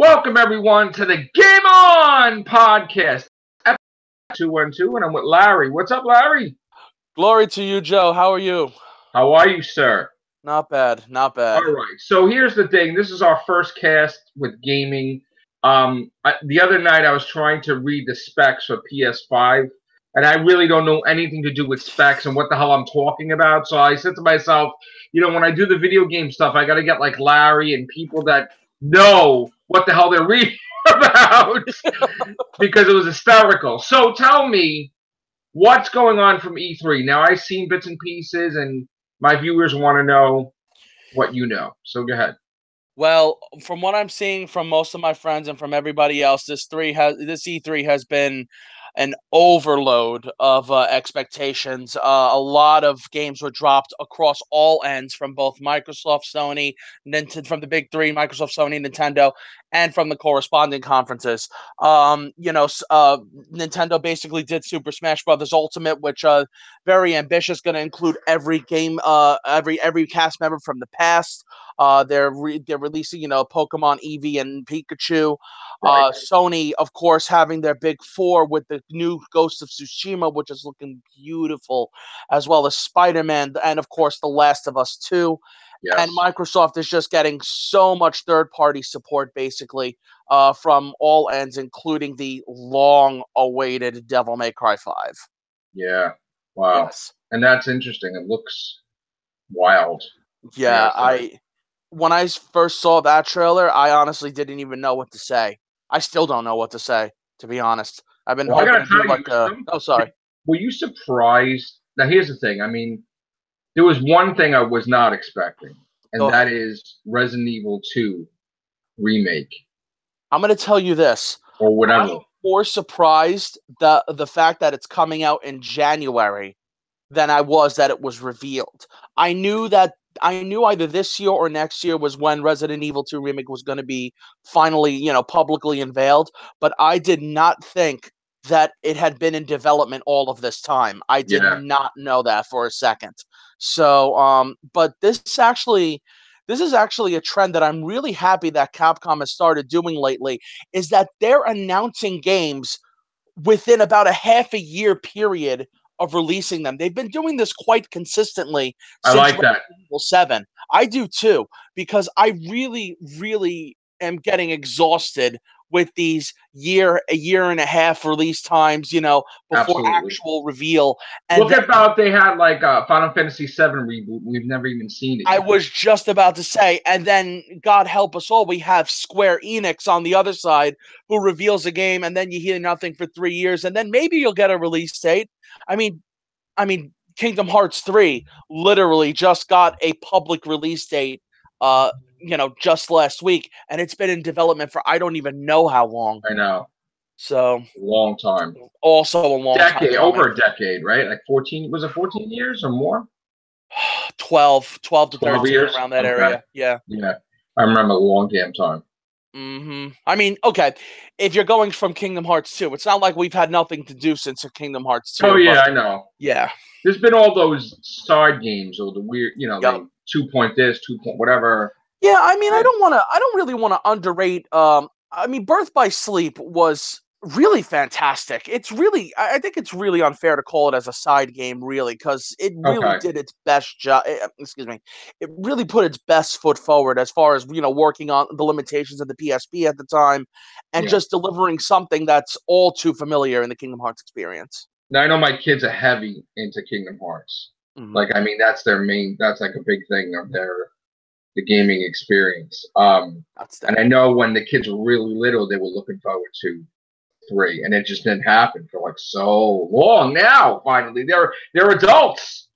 Welcome, everyone, to the Game On podcast, episode 212, and I'm with Larry. What's up, Larry? Glory to you, Joe. How are you? How are you, sir? Not bad, not bad. All right, so here's the thing. This is our first cast with gaming. The other night, I was trying to read the specs for PS5, and I really don't know anything to do with specs and what the hell I'm talking about. So I said to myself, when I do the video game stuff, I got to get like Larry and people that know what the hell they're reading about because it was hysterical. So tell me what's going on from E3. Now, I've seen bits and pieces, and my viewers want to know what you know. So go ahead. Well, from what I'm seeing from most of my friends and from everybody else, this E3 has been an overload of expectations. A lot of games were dropped across all ends from both Microsoft, Sony, from the big three, Microsoft, Sony, Nintendo, and from the corresponding conferences. Nintendo basically did Super Smash Bros. Ultimate, which very ambitious, going to include every game, every cast member from the past. They're releasing, Pokemon Eevee and Pikachu. Right. Sony, of course, having their big four with the new Ghost of Tsushima, which is looking beautiful, as well as Spider-Man, and of course, The Last of Us 2. Yes. And Microsoft is just getting so much third-party support, basically, from all ends, including the long-awaited Devil May Cry 5. Yeah. Wow. Yes. And that's interesting. It looks wild. Yeah, when I first saw that trailer, I honestly didn't even know what to say. I still don't know what to say, to be honest. I've been hoping to do like oh, sorry. Were you surprised? Now, here's the thing. I mean, there was one thing I was not expecting, and that is Resident Evil 2 remake. I'm going to tell you this. Or whatever. I'm more surprised the fact that it's coming out in January than I was that it was revealed. I knew either this year or next year was when Resident Evil 2 remake was going to be finally, publicly unveiled, but I did not think that it had been in development all of this time. I did not know that for a second. So, but this is actually a trend that I'm really happy that Capcom has started doing lately, is that they're announcing games within about a half a year period of releasing them. They've been doing this quite consistently since Resident Evil 7. I do too, because I really, really am getting exhausted with these a year and a half release times, before actual reveal. And look about they had like a Final Fantasy VII reboot. We've never even seen it yet. I was just about to say, and then God help us all, we have Square Enix on the other side who reveals a game, and then you hear nothing for 3 years, and then maybe you'll get a release date. I mean, Kingdom Hearts 3 literally just got a public release date, just last week, and it's been in development for I don't even know how long. I know. So long time. Also a long decade, time. Over a decade, right? Like 14. Was it 14 years or more? 12 to 13 years? Around that area. Yeah. Yeah. I remember a long damn time. Mm-hmm. I mean, okay, if you're going from Kingdom Hearts 2, it's not like we've had nothing to do since Kingdom Hearts 2. Oh, yeah, I know. Yeah. There's been all those side games or the weird, the 2 point this, 2 point whatever. Yeah, I mean, I don't really want to underrate, Birth by Sleep was really fantastic. I think it's really unfair to call it as a side game, really, because it really did its best job. Excuse me. It really put its best foot forward as far as, working on the limitations of the PSP at the time and just delivering something that's all too familiar in the Kingdom Hearts experience. Now, I know my kids are heavy into Kingdom Hearts. Mm-hmm. That's that's like a big thing of the gaming experience. And I know when the kids were really little, they were looking forward to 3, and it just didn't happen for like so long. Now, finally, they're adults,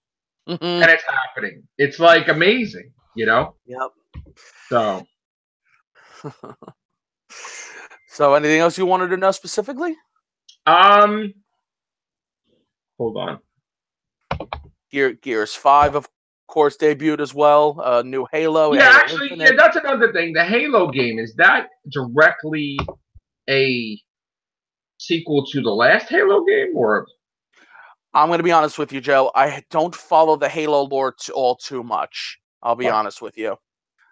and it's happening. It's like amazing, Yep. So, so anything else you wanted to know specifically? Hold on. Gears 5, of course, debuted as well. New Halo. Yeah, actually, that's another thing. The Halo game, is that directly a sequel to the last Halo game, or? I'm going to be honest with you, Joe. I don't follow the Halo lore all too much. I'll be honest with you.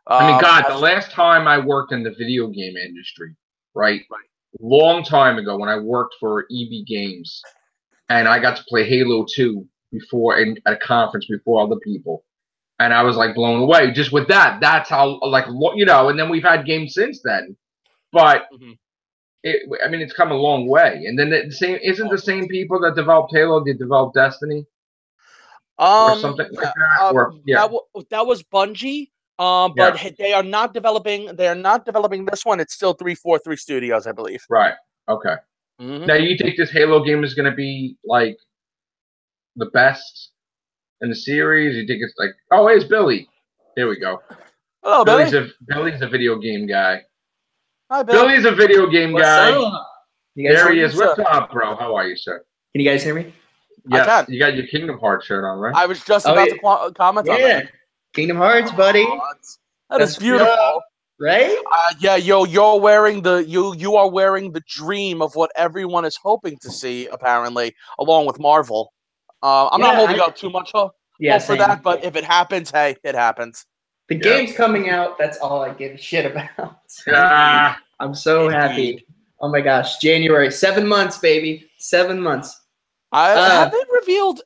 I mean, God, the last time I worked in the video game industry, right? Long time ago when I worked for EB Games, and I got to play Halo 2 before at a conference before other people, and I was like blown away just with that. That's how and then we've had games since then, but I mean it's come a long way. And then the same people that developed Halo that developed Destiny or something like that. That was Bungie. But they are not developing. They are not developing this one. It's still 343 Studios, I believe. Right. Okay. Now, you think this Halo game is going to be like the best in the series? You think it's like, oh, it's Billy. There we go. Hello, Billy. Billy's a video game guy. Hi, Billy. Billy's a video game guy. There he is. What's up, bro? How are you, sir? Can you guys hear me? Yes. You got your Kingdom Hearts shirt on, right? I was just about to comment on that. Kingdom Hearts, buddy. That is beautiful, right? You're wearing you are wearing the dream of what everyone is hoping to see, apparently, along with Marvel. I'm not holding out too much hope for that, but if it happens, hey, it happens. The game's coming out. That's all I give a shit about. I'm so happy. Oh my gosh, January, 7 months, baby, 7 months. Have they revealed?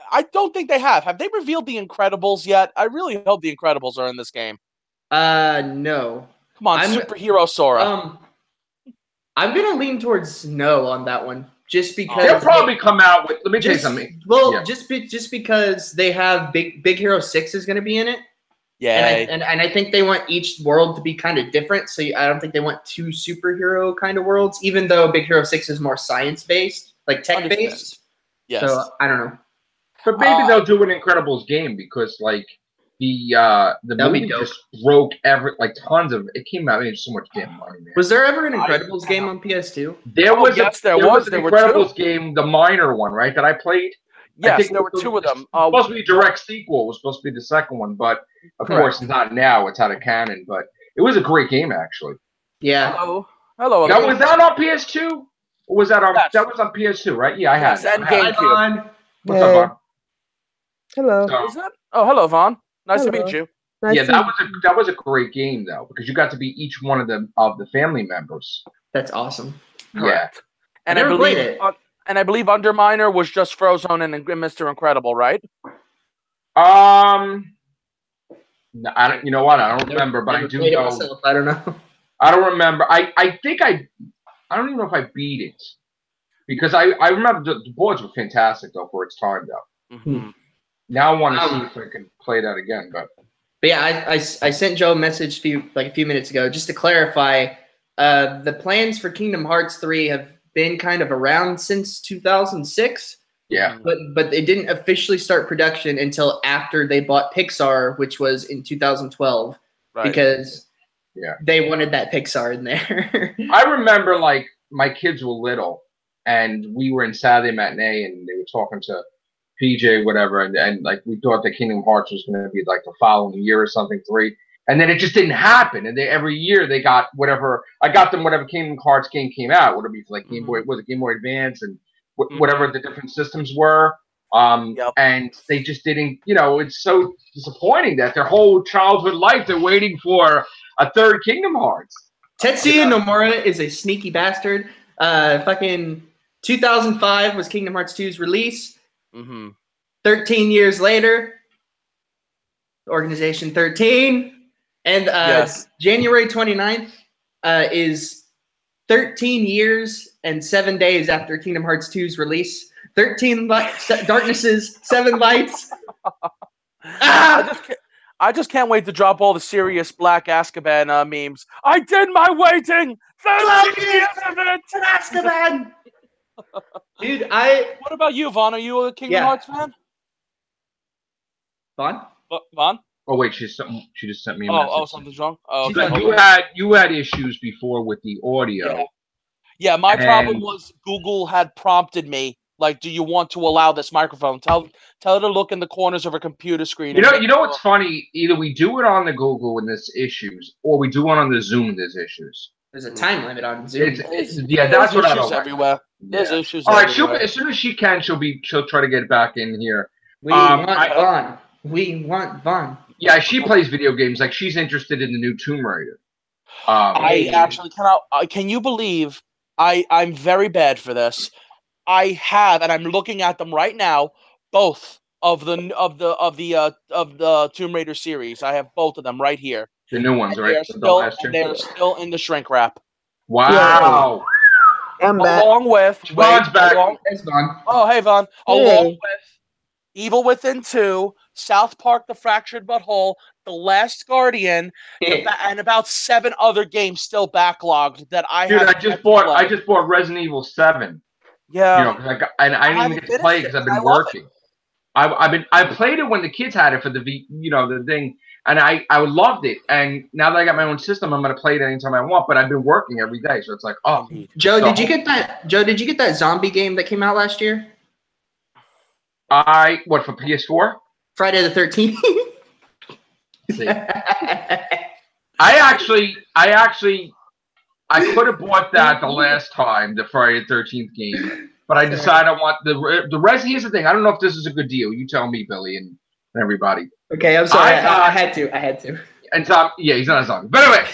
I don't think they have. Have they revealed the Incredibles yet? I really hope the Incredibles are in this game. No. Come on, superhero Sora. I'm gonna lean towards no on that one, just because they'll probably come out with. Let me tell you something. Well, just because they have Big Hero 6 is gonna be in it. Yeah, and I think they want each world to be kind of different. So I don't think they want two superhero kind of worlds, even though Big Hero 6 is more science based, like tech based. Yes. So I don't know. But maybe they'll do an Incredibles game because like the movie just broke tons of it came out. Made so much damn money, man. Was there ever an Incredibles game on PS2? There was an Incredibles game, the minor one, right? That I played. Yes, there were two of them. Supposed to be a direct sequel. It was supposed to be the second one, but of course it's not now. It's out of canon, but it was a great game actually. Yeah. Hello. Now, was that on PS2? Or was that on? Yes. That was on PS2, right? Yeah, I had. Yes, and GameCube. What's up, Vaughn? Hello. Hello, Vaun. Nice to meet you. That was a great game though, because you got to be each one of the family members. That's awesome. Yeah. And I believe it. And I believe Underminer was just Frozone and Mr. Incredible, right? No, I don't. You know what? I don't remember, but I do know. Myself. I don't know. I don't remember. I think I don't even know if I beat it because I remember the boards were fantastic though for its time though. Mm-hmm. Now I want to see if I can play that again, but yeah, I sent Joe a message a few minutes ago just to clarify. The plans for Kingdom Hearts 3 have been kind of around since 2006. Yeah. But they didn't officially start production until after they bought Pixar, which was in 2012, because they wanted that Pixar in there. I remember like my kids were little and we were in Saturday matinee and they were talking to PJ, whatever, and like we thought that Kingdom Hearts was going to be like the following year or something, 3. And then it just didn't happen. And every year they got whatever. I got them whatever Kingdom Hearts game came out. Would it be like Game Boy? Was it Game Boy Advance and whatever the different systems were? And they just didn't. It's so disappointing that their whole childhood life they're waiting for a third Kingdom Hearts. Tetsuya Nomura is a sneaky bastard. Fucking 2005 was Kingdom Hearts 2's release. 13 years later, Organization 13. And January 29th is 13 years and 7 days after Kingdom Hearts 2's release. 13 darknesses, 7 lights. I just can't wait to drop all the serious Black Azkaban memes. I did my waiting! 13 years of it! Azkaban! Dude, What about you, Vaughn? Are you a Kingdom Hearts fan? Vaughn? Oh wait, she just sent me a message. Oh, something's wrong. Oh, okay. You had issues before with the audio. Yeah, my problem was Google had prompted me like, "Do you want to allow this microphone?" Tell her to look in the corners of her computer screen. You know what's funny? Either we do it on the Google when there's issues, or we do one on the Zoom when there's issues. There's a time limit on Zoom. That's what I don't like. Everywhere. There's issues. All right, as soon as she can, she'll try to get back in here. We want Vaughn. We want Vaughn. Yeah, she plays video games. Like she's interested in the new Tomb Raider. I actually cannot. Can you believe I'm very bad for this? I have, and I'm looking at them right now. Both of the Tomb Raider series. I have both of them right here. The new ones, And right? they are still in the shrink wrap. Wow. I'm back. Along with Vaughn's back. There's Vaughn. Oh, hey Vaughn. Hey. Along with Evil Within 2, South Park: The Fractured Butthole, The Last Guardian, and about 7 other games still backlogged that I Dude, have. I just bought Resident Evil 7. Yeah. You know, I didn't even get to play it because I've been working. I played it when the kids had it for the thing, and I loved it. And now that I got my own system, I'm gonna play it anytime I want. But I've been working every day, so it's like, oh. Joe, did you get that? Joe, did you get that zombie game that came out last year? What for PS4? Friday the 13th. See. I could have bought that the last time, the Friday the 13th game, but I decided I want the rest. Here's the thing: I don't know if this is a good deal. You tell me, Billy, and everybody. Okay, I'm sorry. I had to. And Tom, yeah, he's not a zombie. But anyway,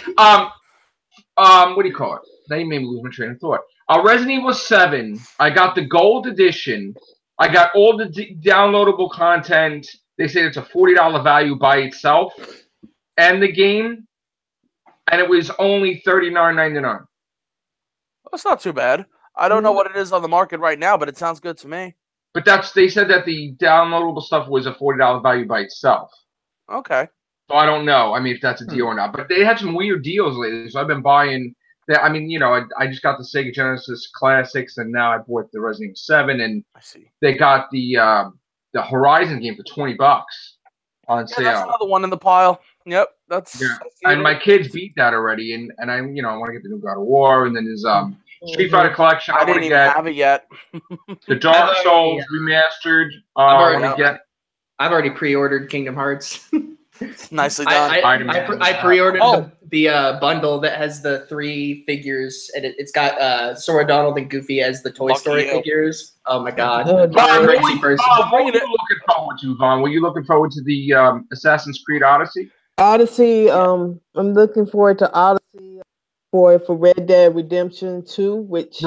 what do you call it? Now you made me lose my train of thought. Resident Evil 7. I got the gold edition. I got all the downloadable content. They say it's a $40 value by itself, and the game. And it was only $39.99. That's not too bad. I don't know what it is on the market right now, but it sounds good to me. But they said that the downloadable stuff was a $40 value by itself. Okay. So I don't know. I mean, if that's a deal or not. But they had some weird deals lately. So I've been buying. I mean, you know, I just got the Sega Genesis Classics, and now I bought the Resident Evil 7, and I see. they got the Horizon game for $20 on sale. That's another one in the pile. Yep, that's. And my kids beat that already, and I want to get the new God of War, and then his Street Fighter collection. I didn't even have it yet. The Dark Souls remastered. I've already pre-ordered Kingdom Hearts. Nicely done. I pre-ordered the bundle that has the 3 figures, and it's got Sora, Donald, and Goofy as the Toy Story figures. Oh my god! What were you looking forward to, Vaughn? Were you looking forward to the Assassin's Creed Odyssey? Odyssey. I'm looking forward to Odyssey for Red Dead Redemption 2, which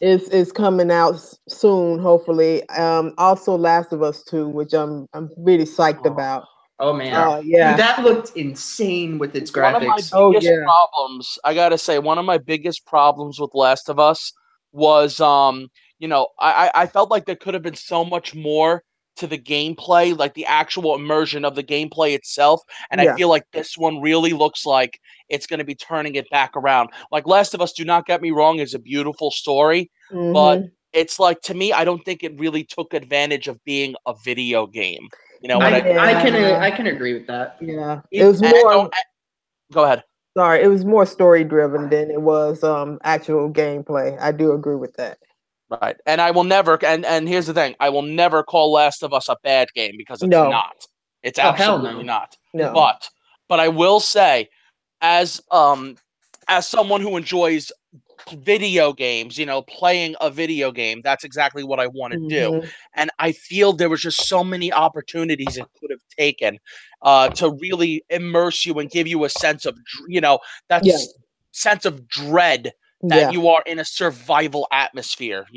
is coming out soon, hopefully. Also Last of Us 2, which I'm really psyched about. Oh man, yeah, dude, that looked insane with its graphics. One of my biggest problems, I gotta say, one of my biggest problems with Last of Us was, I felt like there could have been so much more to the gameplay, like the actual immersion of the gameplay itself. And I feel like this one really looks like it's going to be turning it back around. Like Last of Us, do not get me wrong, is a beautiful story, but it's like, to me, I don't think it really took advantage of being a video game. You know, I can agree with that. Yeah, it was more. Go ahead. Sorry, it was more story driven than it was actual gameplay. I do agree with that. Right, and I will never. And here's the thing: I will never call Last of Us a bad game because it's not. It's absolutely not. No. But I will say, as someone who enjoys video games, playing a video game, that's exactly what I want to do. And I feel there was just so many opportunities it could have taken to really immerse you and give you a sense of, sense of dread that you are in a survival atmosphere,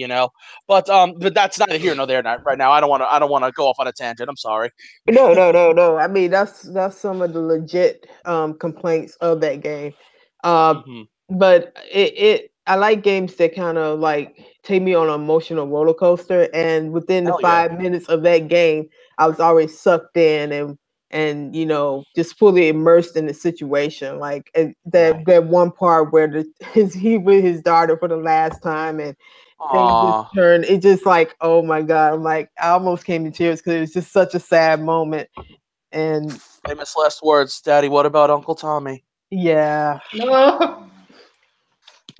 But that's neither here nor there right now. I don't want to go off on a tangent. I'm sorry. No. I mean, that's some of the legit complaints of that game. But I like games that kind of like take me on an emotional roller coaster, and within the 5 minutes of that game, I was already sucked in and just fully immersed in the situation. Like that one part where he with his daughter for the last time, and things just turned. It just like, oh my god! I'm like, I almost came to tears because it was just such a sad moment. And famous last words, Daddy. What about Uncle Tommy? Yeah. No.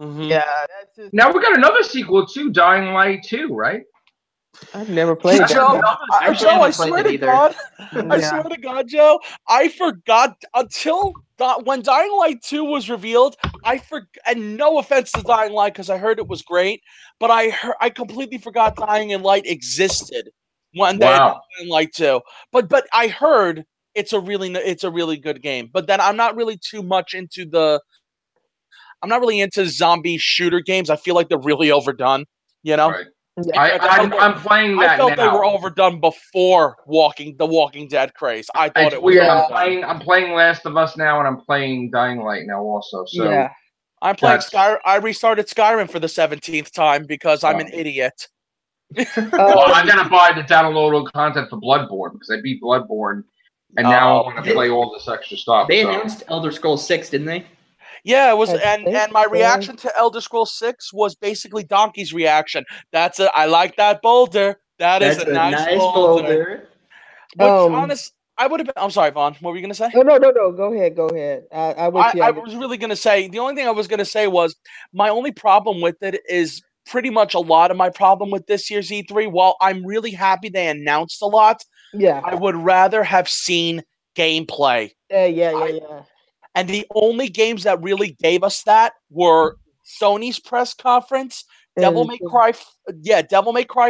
Yeah. That's just... Now we got another sequel too, Dying Light 2, right? I've never played that. I swear to God, I swear to God, Joe, I forgot until when Dying Light 2 was revealed. And no offense to Dying Light, because I heard it was great, but I completely forgot Dying Light existed when they had Dying Light 2. But I heard it's a really good game. But then I'm not really too much into zombie shooter games. I feel like they're really overdone. You know. Right. Yeah. I'm playing that I felt now. they were overdone before the Walking Dead craze. I thought it was. Weird. I'm playing Last of Us now, and I'm playing Dying Light now also. So Yeah. I'm playing Skyrim. I restarted Skyrim for the 17th time because I'm an idiot. Well, I gotta buy the downloadable content for Bloodborne because I beat Bloodborne, and now I want to play all this extra stuff. They announced Elder Scrolls 6, didn't they? Yeah, it was, and my reaction to Elder Scrolls 6 was basically Donkey's reaction. I like that boulder. That's a nice boulder. Which, honest, I would have been. I'm sorry, Vaughn. What were you gonna say? No. Go ahead. I was really gonna say the only thing I was gonna say was my only problem with it is pretty much a lot of my problem with this year's E3. While I'm really happy they announced a lot, I would rather have seen gameplay. Yeah. And the only games that really gave us that were Sony's press conference, Devil May Cry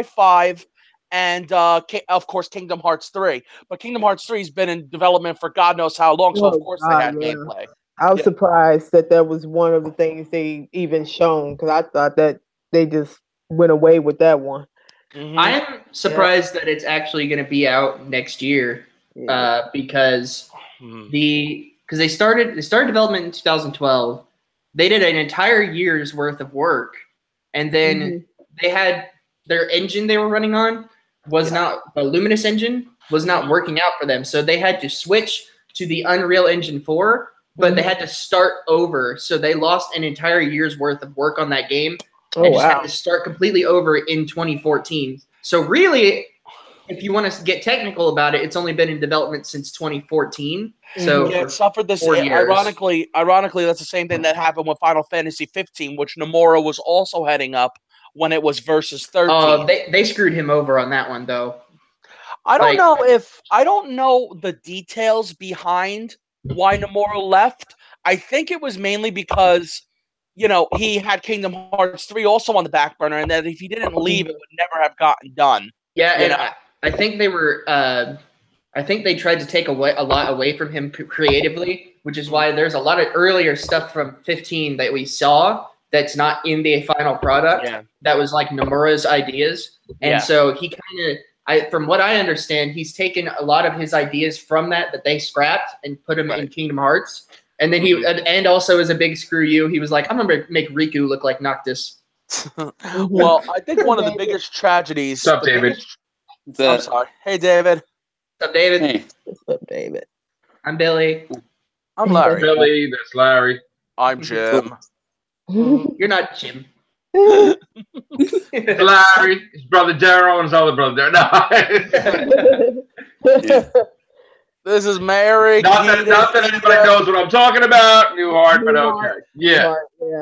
5, and of course Kingdom Hearts 3. But Kingdom Hearts 3 has been in development for God knows how long, so of course they had gameplay. I was surprised that was one of the things they even shown because I thought that they just went away with that one. Mm-hmm. I am surprised that it's actually going to be out next year because they started development in 2012. They did an entire year's worth of work, and then they had their engine they were running on was not the Luminous engine was not working out for them, so they had to switch to the Unreal Engine 4, but they had to start over, so they lost an entire year's worth of work on that game and just had to start completely over in 2014. So really, if you want to get technical about it, it's only been in development since 2014. So it suffered this. Ironically, that's the same thing that happened with Final Fantasy 15, which Nomura was also heading up when it was Versus 13. They screwed him over on that one, though. I don't know the details behind why Nomura left. I think it was mainly because, he had Kingdom Hearts 3 also on the back burner, and that if he didn't leave, it would never have gotten done. Yeah, and I think they were. I think they tried to take a lot away from him creatively, which is why there's a lot of earlier stuff from 15 that we saw that's not in the final product. Yeah. That was like Nomura's ideas, and so he kind of. From what I understand, he's taken a lot of his ideas from that they scrapped and put them in Kingdom Hearts. And then and also as a big screw you, he was like, I'm going to make Riku look like Noctis. Well, I think one of the biggest tragedies. What's up, David? I'm sorry. Hey, David. What's up, David? Hey. What's up, David? I'm Billy. I'm Larry. Billy, that's Larry. I'm Jim. You're not Jim. Larry, his brother Daryl, and his other brother Daryl. No. This is Mary. Not that anybody knows what I'm talking about. Newhart, but okay. Yeah.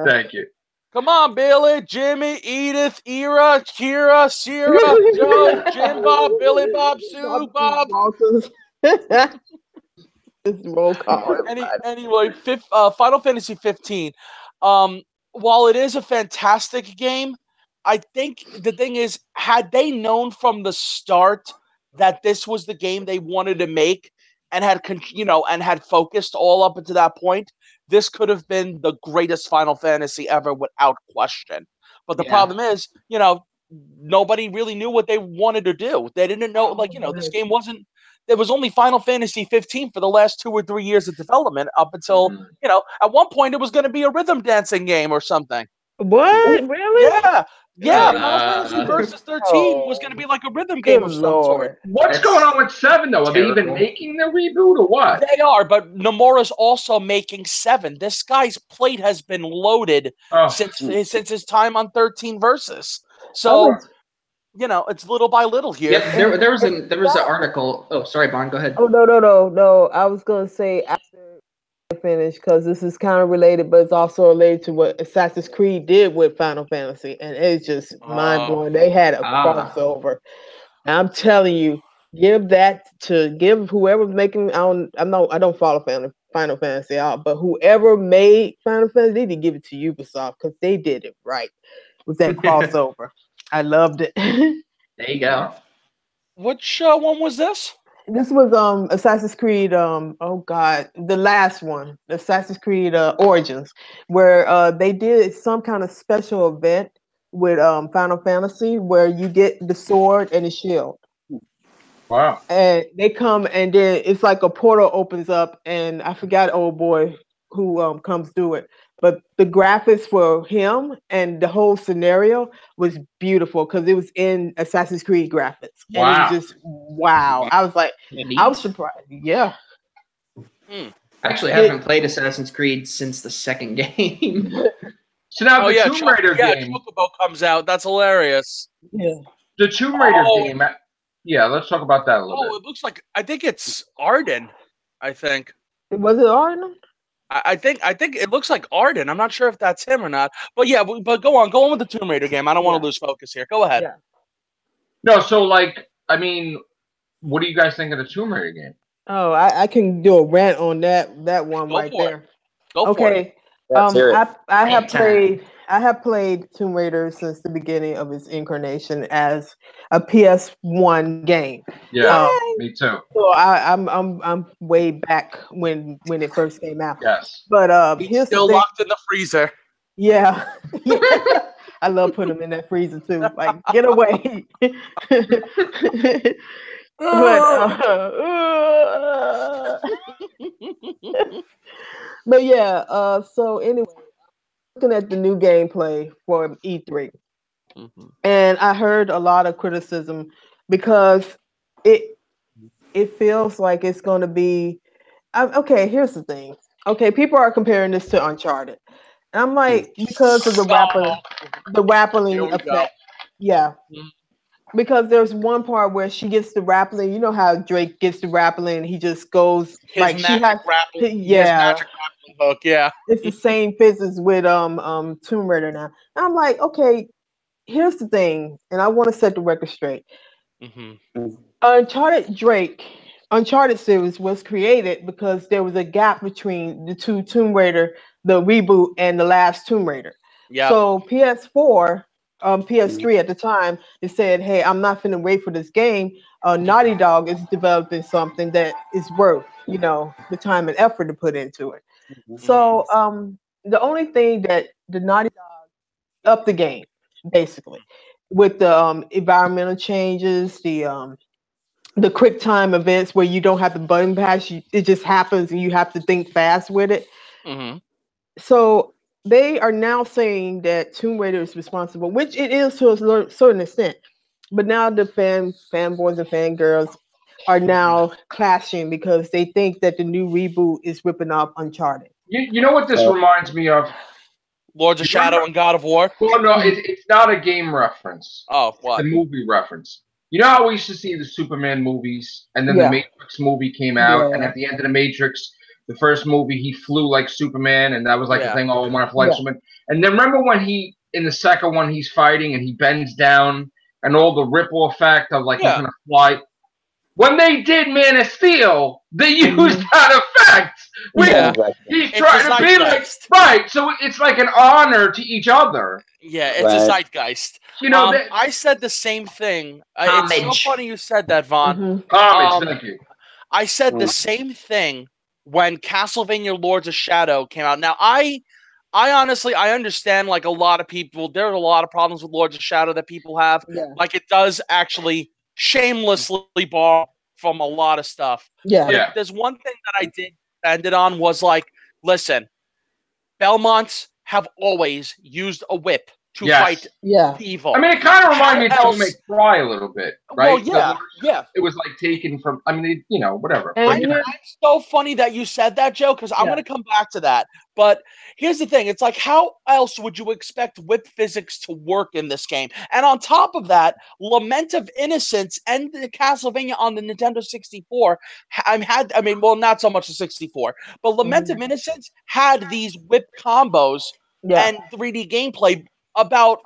Thank you. Come on, Billy, Jimmy, Edith, Ira, Kira, Sierra, Joe, Jim Bob, Billy Bob, Sue Bob. This roll call. Anyway, Final Fantasy 15. While it is a fantastic game, I think the thing is, had they known from the start that this was the game they wanted to make and had focused all up until that point, this could have been the greatest Final Fantasy ever without question. But the problem is, nobody really knew what they wanted to do. They didn't know, this game wasn't. There was only Final Fantasy 15 for the last 2 or 3 years of development up until, at one point it was going to be a rhythm dancing game or something. What? Really? Yeah. Final Fantasy Versus 13 was going to be like a rhythm game of some sort. What's going on with 7, though? Are they even making the reboot or what? They are, but Nomura's also making 7. This guy's plate has been loaded since his time on 13 Versus. So... it's little by little here. Yep, there was an article. Oh, sorry, Vaughn, go ahead. Oh, no. I was going to say after I finish, because this is kind of related, but it's also related to what Assassin's Creed did with Final Fantasy, and it's just mind-blowing. They had a crossover. And I'm telling you, give whoever's making, I don't follow Final Fantasy out, but whoever made Final Fantasy, they need to give it to Ubisoft, because they did it right with that crossover. I loved it. There you go. Which one was this? This was Assassin's Creed oh god, the last one, Assassin's Creed Origins, where they did some kind of special event with Final Fantasy where you get the sword and the shield. Wow. And they come and then it's like a portal opens up and I forgot old boy who comes through it. But the graphics for him and the whole scenario was beautiful because it was in Assassin's Creed graphics. Wow. And it was just wow. I was like, I was surprised. Yeah. I actually haven't played Assassin's Creed since the second game. So now the Tomb Raider game. Chocobo comes out. That's hilarious. Yeah. The Tomb Raider game. Yeah, let's talk about that a little bit. It looks like I think it's Arden. I think. Was it Arden? I think it looks like Arden. I'm not sure if that's him or not. But yeah, but go on with the Tomb Raider game. I don't want to lose focus here. Go ahead. Yeah. No, so like, I mean, what do you guys think of the Tomb Raider game? Oh, I can do a rant on that one Go right for there. It. Go for it. I have played Tomb Raider since the beginning of its incarnation as a PS1 game. Yeah, me too. So I'm way back when it first came out. Yes. But he's still locked in the freezer. Yeah. I love putting them in that freezer too. Like, get away. But yeah, so anyway, looking at the new gameplay for E3, and I heard a lot of criticism because it feels like it's going to be okay. Here's the thing. Okay, people are comparing this to Uncharted, and I'm like, because of the rappelling effect. Yeah. Because there's one part where she gets the rappelling. You know how Drake gets the rappelling, and he just goes like she has rappelling. Yeah. Magic rappelling hook. Yeah. It's the same physics with Tomb Raider now. And I'm like, okay, here's the thing, and I want to set the record straight. Uncharted series was created because there was a gap between the two Tomb Raider, the reboot, and the last Tomb Raider. Yeah. So PS4. PS3 at the time, it said, hey, I'm not finna wait for this game. Naughty Dog is developing something that is worth, the time and effort to put into it. So the only thing that the Naughty Dog upped the game, basically, with the environmental changes, the quick time events where you don't have to button mash, it just happens and you have to think fast with it. So they are now saying that Tomb Raider is responsible, which it is to a certain extent. But now the fanboys and fangirls are now clashing because they think that the new reboot is ripping off Uncharted. You know what this reminds me of? Lords of Shadow and God of War? Well, no, it's not a game reference. Oh, what? It's a movie reference. You know how we used to see the Superman movies, and then the Matrix movie came out, and at the end of the Matrix, the first movie, he flew like Superman, and that was like the thing, oh, I want to fly like Superman. And then remember when in the second one, he's fighting, and he bends down, and all the ripple effect of like he's going to fly. When they did Man of Steel, they used that effect. He's trying to be like, right, so it's like an honor to each other. Yeah, it's a zeitgeist. I said the same thing. It's so funny you said that, Vaughn. Homage, thank you. I said the same thing when Castlevania Lords of Shadow came out. Now, I honestly, I understand, like, a lot of people, there are a lot of problems with Lords of Shadow that people have. Yeah. Like, it does actually shamelessly borrow from a lot of stuff. But there's one thing that I did ended on was, like, listen, Belmonts have always used a whip to fight evil. I mean, it kind of reminded me of Devil May Cry a little bit, right? Well, yeah. It was like taken from, I mean, whatever. It's so funny that you said that, Joe, because I'm going to come back to that. But here's the thing. It's like, how else would you expect whip physics to work in this game? And on top of that, Lament of Innocence and the Castlevania on the Nintendo 64 not so much the 64, but Lament of Innocence had these whip combos and 3D gameplay about,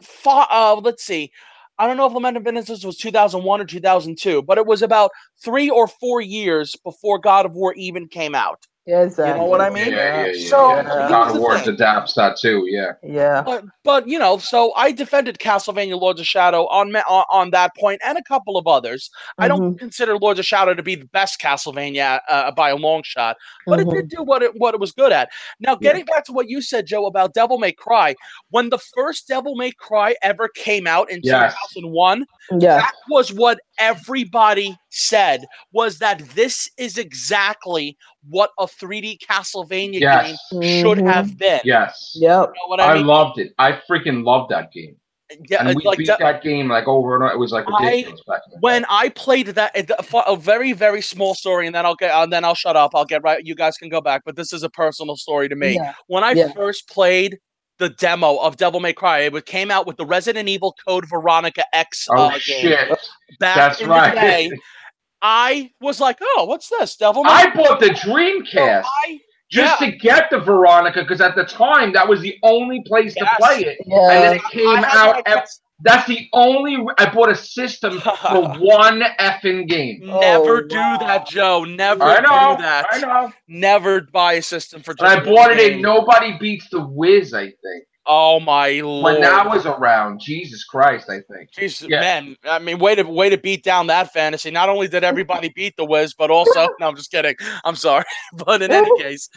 let's see, I don't know if Lament of Innocence was 2001 or 2002, but it was about 3 or 4 years before God of War even came out. Yeah, exactly. You know what I mean? Yeah. So God here's of the War thing. adapts that too. Yeah. Yeah. But you know, so I defended Castlevania Lords of Shadow on that point and a couple of others. I don't consider Lords of Shadow to be the best Castlevania by a long shot, but it did do what it was good at. Now, getting back to what you said, Joe, about Devil May Cry, when the first Devil May Cry ever came out in 2001, that was what everybody said, was that this is exactly what a 3D Castlevania game should have been. Yes. Yep. You know what I mean? loved it. I freaking loved that game. Yeah, and we like beat that game like over and over. It was like ridiculous back then. When I played that, a very, very small story, and then I'll shut up. I'll get right. You guys can go back, but this is a personal story to me. Yeah. When I first played the demo of Devil May Cry, it came out with the Resident Evil Code Veronica X game. Back in the day, I was like, "Oh, what's this? Devil May Cry?" I bought the Dreamcast. Just to get the Veronica, because at the time that was the only place to play it, and then it came out. That's the only. I bought a system for one effing game. Never do that, Joe. Never do that. I know. Never buy a system for. Just I bought it in Nobody Beats the Wiz, I think. Oh my lord! When that was around, Jesus Christ, I think. Jesus, man, I mean, way to beat down that fantasy. Not only did everybody beat the Wiz, but also, no, I'm just kidding. I'm sorry, but in any case,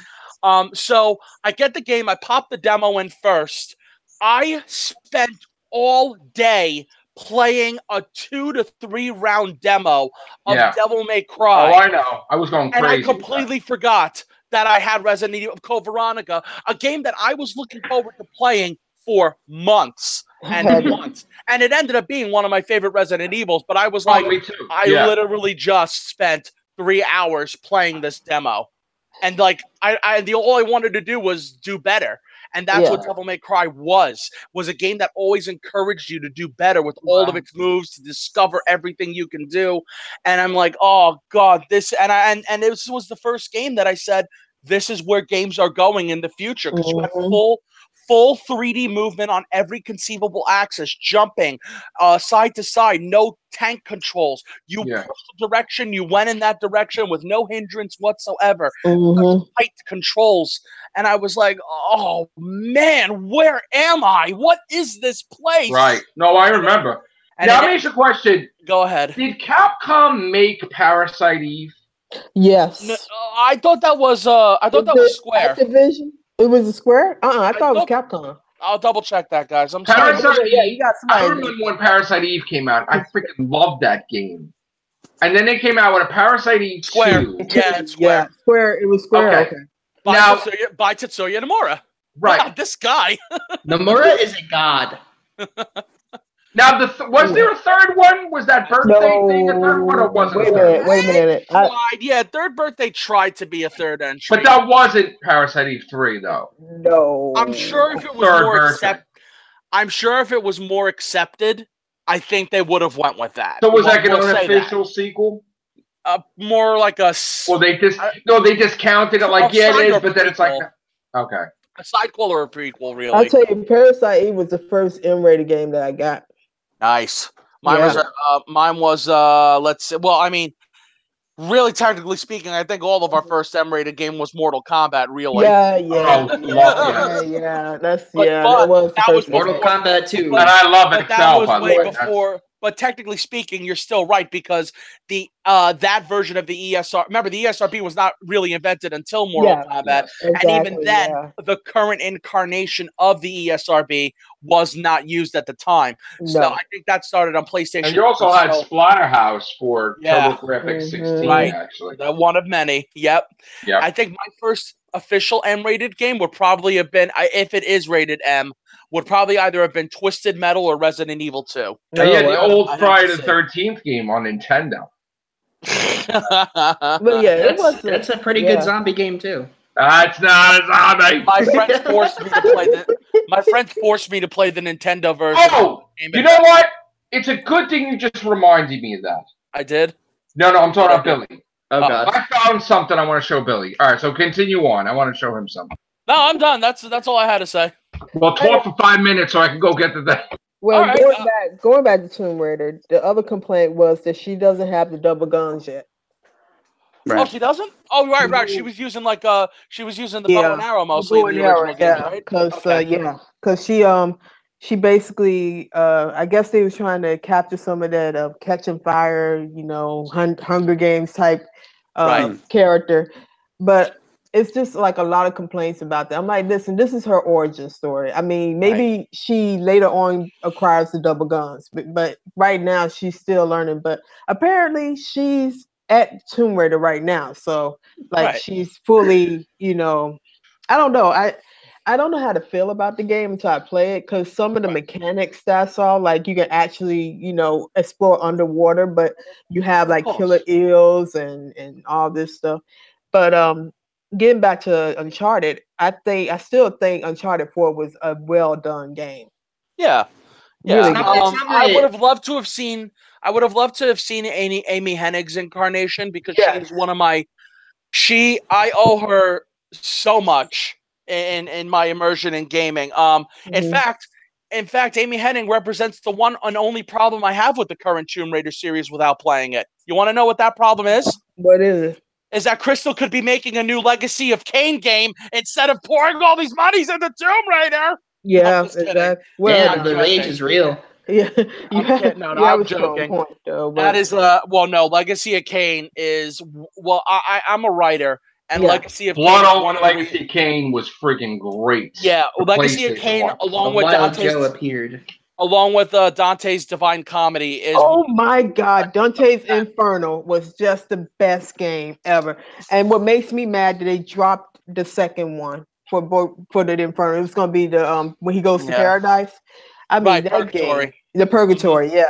so I get the game. I pop the demo in first. I spent all day playing a 2 to 3 round demo of Devil May Cry. Oh, I know. I was going crazy. And I completely forgot that I had Resident Evil Code Veronica, a game that I was looking forward to playing for months and months. And it ended up being one of my favorite Resident Evils, but I was like, me too. I literally just spent 3 hours playing this demo. And like all I wanted to do was do better. And that's what Devil May Cry was a game that always encouraged you to do better with all of its moves, to discover everything you can do. And I'm like, oh God, this and this was the first game that I said, this is where games are going in the future, because you have full 3D movement on every conceivable axis, jumping side to side, no tank controls. You pushed the direction, you went in that direction with no hindrance whatsoever. Tight controls. And I was like, oh man, where am I? What is this place? Right. No, I remember. Now, let me ask you a question. Go ahead. Did Capcom make Parasite Eve? Yes. No, I thought that was Square. Activision? It was a Square? I thought it was Capcom. I'll double check that, guys. I'm Parasite sorry. Eve, you got somebody. I remember when Parasite Eve came out. I freaking loved that game. And then they came out with a Parasite Eve Square. 2. Yeah, it's Square. Yeah, Square. It was Square. Okay. By Tetsuya Nomura. Right. Wow, this guy. Nomura is a god. Now, was there a third one? Was that birthday thing a third one, or wasn't it? Wait a minute. Yeah, Third Birthday tried to be a third entry. But that wasn't Parasite Eve 3, though. No. I'm sure if it was more accepted, I think they would have went with that. So was that an unofficial sequel? More like a. Well, they discounted it like, yeah, it is, but then it's like, okay. A sidequel or a prequel, really? I'll tell you, Parasite Eve was the first M-rated game that I got. Nice. Mine was let's see. Well, I mean, really, technically speaking, I think all of our first M-rated game was Mortal Kombat. Really. Yeah. That was Mortal Kombat 2. And I love it. That was way before. But technically speaking, you're still right, because the that version of the ESR. Remember, the ESRB was not really invented until Mortal Kombat, and even then, the current incarnation of the ESRB was not used at the time. No. So I think that started on PlayStation. And you also had Splatterhouse for TurboGrafx 16, actually. One of many. Yep. I think my first official M-rated game would probably have been, if it is rated M, would probably either have been Twisted Metal or Resident Evil 2. The old Friday the 13th game on Nintendo. But yeah, that's a pretty good zombie game too. That's not a zombie. My friends forced me to play the Nintendo version. Oh, you know what? It's a good thing you just reminded me of that. I did? No, I'm talking about Billy. Oh, God. I found something I want to show Billy. All right, so continue on. I want to show him something. No, I'm done. That's all I had to say. Well, talk for 5 minutes so I can go get the thing. Well, going back to Tomb Raider, the other complaint was that she doesn't have the double guns yet. Oh, she doesn't? Oh, right. She was using the bow and arrow mostly in the original games, right? Because she basically I guess they was trying to capture some of that Catching Fire, Hunger Games type character, but it's just like a lot of complaints about that. I'm like, listen, this is her origin story. I mean, maybe she later on acquires the double guns, but right now she's still learning. But apparently she's at Tomb Raider right now, so she's fully, I don't know. I don't know how to feel about the game until I play it, because some of the mechanics that I saw, like you can actually, explore underwater, but you have like killer eels and all this stuff. But getting back to Uncharted, I still think Uncharted 4 was a well done game. Yeah. Really I would have loved to have seen Amy Hennig's incarnation, because she's one of my. I owe her so much in my immersion in gaming. In fact, Amy Hennig represents the one and only problem I have with the current Tomb Raider series without playing it. You want to know what that problem is? What is it? Is that Crystal could be making a new Legacy of Kain game instead of pouring all these monies into Tomb Raider. Yeah, exactly. Well, the rage is real. Yeah, I'm joking. Point, though, that is Legacy of Kain is I'm a writer, and Legacy of Blood on Legacy of Kain was freaking great. Yeah, Legacy of Kain along with Dante's Divine Comedy is. Oh my God, Dante's Inferno was just the best game ever. And what makes me mad that they dropped the second one for the Inferno. It's gonna be the when he goes to paradise. I mean that Purgatory. game, the Purgatory,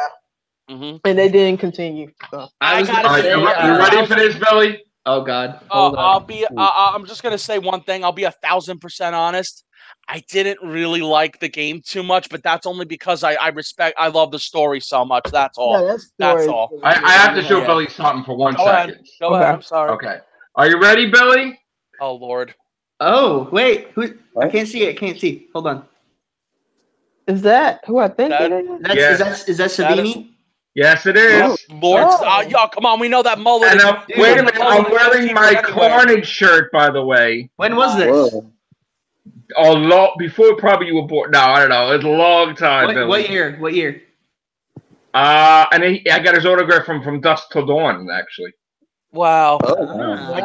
and they didn't continue. So. You ready for this, Billy? Oh God. I'm just gonna say one thing. I'll be 1,000% honest. I didn't really like the game too much, but that's only because I love the story so much. That's all. Yeah, that's all. I have to show Billy something for 1 second. Go ahead. I'm sorry. Okay. Are you ready, Billy? Oh Lord. Oh wait, I can't see it. Can't see. Hold on. Is that who I think it is? Is that Savini? Yes, it is. Oh, Lord, y'all, come on. We know that mullet. Wait a minute. I'm wearing my Carnage shirt, by the way. When was this? Before probably you were born. No, I don't know. It's a long time. What year? What year? And I got his autograph from Dusk Till Dawn, actually. Wow. I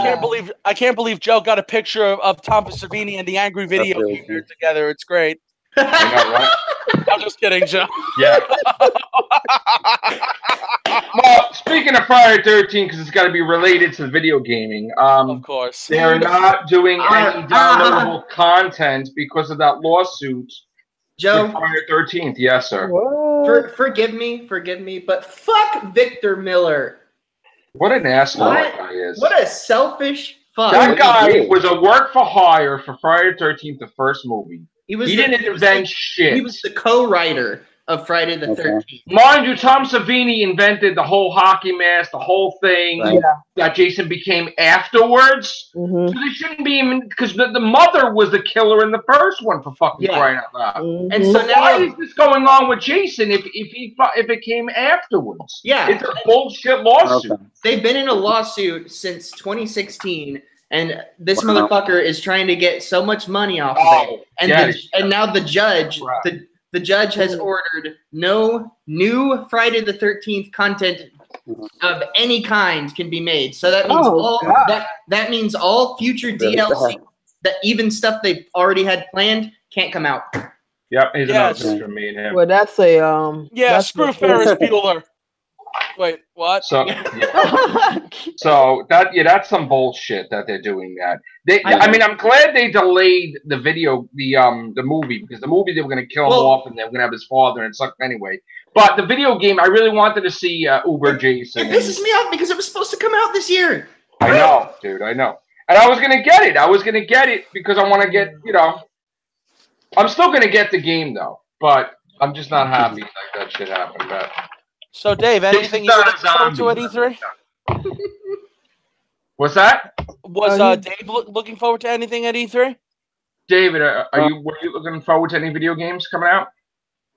can't believe Joe got a picture of Tom Savini and the Angry Video Gamer together. It's great. I know, right? I'm just kidding, Joe. Yeah. Well, speaking of Friday 13, because it's got to be related to video gaming. Of course. They're not doing any downloadable content because of that lawsuit. Joe. Friday 13th, yes, sir. Forgive me, but fuck Victor Miller. What an asshole that guy is. What a selfish fuck. That guy was a work for hire for Friday 13th, the first movie. He didn't invent shit. He was the co-writer of Friday the 13th. Mind you, Tom Savini invented the whole hockey mask, the whole thing that Jason became afterwards. So they shouldn't be even, because the mother was the killer in the first one, for fucking crying out loud. And so now, why is this going on with Jason if it came afterwards? Yeah, it's a bullshit lawsuit. Okay. They've been in a lawsuit since 2016. And this motherfucker is trying to get so much money off of it. And and now the judge, the judge has ordered no new Friday the 13th content of any kind can be made. So that means that means all future DLC, that even stuff they've already had planned, can't come out. Yep, here's another picture of me and him. Well, that's a that's screw Ferris Bueller. Wait, what? So, that's some bullshit that they're doing that. I'm glad they delayed the movie, because the movie they were going to kill him off and they were going to have his father and suck anyway. But the video game, I really wanted to see Uber Jason. It pisses me off because it was supposed to come out this year. I know, dude, I know. And I was going to get it. Because I want to get, I'm still going to get the game though, but I'm just not happy like that shit happened. But. So, Dave, anything you look forward to at E3? What's that? Was Dave looking forward to anything at E3? David, were you looking forward to any video games coming out?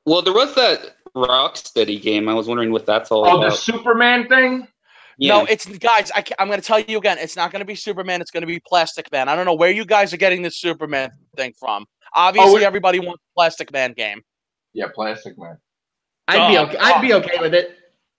Well, there was that Rocksteady game. I was wondering what that's all about. Oh, the Superman thing? No, it's guys. I'm going to tell you again. It's not going to be Superman. It's going to be Plastic Man. I don't know where you guys are getting this Superman thing from. Obviously, everybody wants Plastic Man game. Yeah, Plastic Man. I'd be okay with it.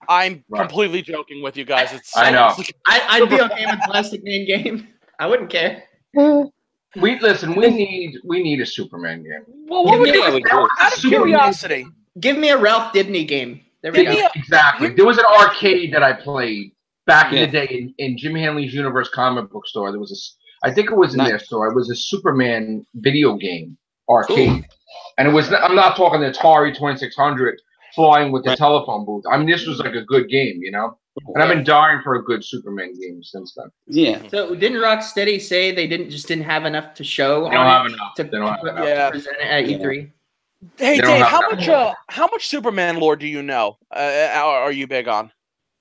I'm completely joking with you guys. I know. I'd be okay with Plastic Man game. I wouldn't care. We need a Superman game. Well, what would you out of curiosity? Give me a Ralph Dibny game. There we go. Exactly. There was an arcade that I played back in the day in Jim Hanley's Universe comic book store. There was I think it was in their store. It was a Superman video game arcade, and it was. I'm not talking the Atari 2600 flying with the telephone booth. I mean, this was like a good game, you know. And I've been dying for a good Superman game since then. Yeah. So didn't Rocksteady say they didn't have enough to show? They don't have enough. They don't have enough to present it at E3. Hey Dave, how much Superman lore do you know? Are you big on?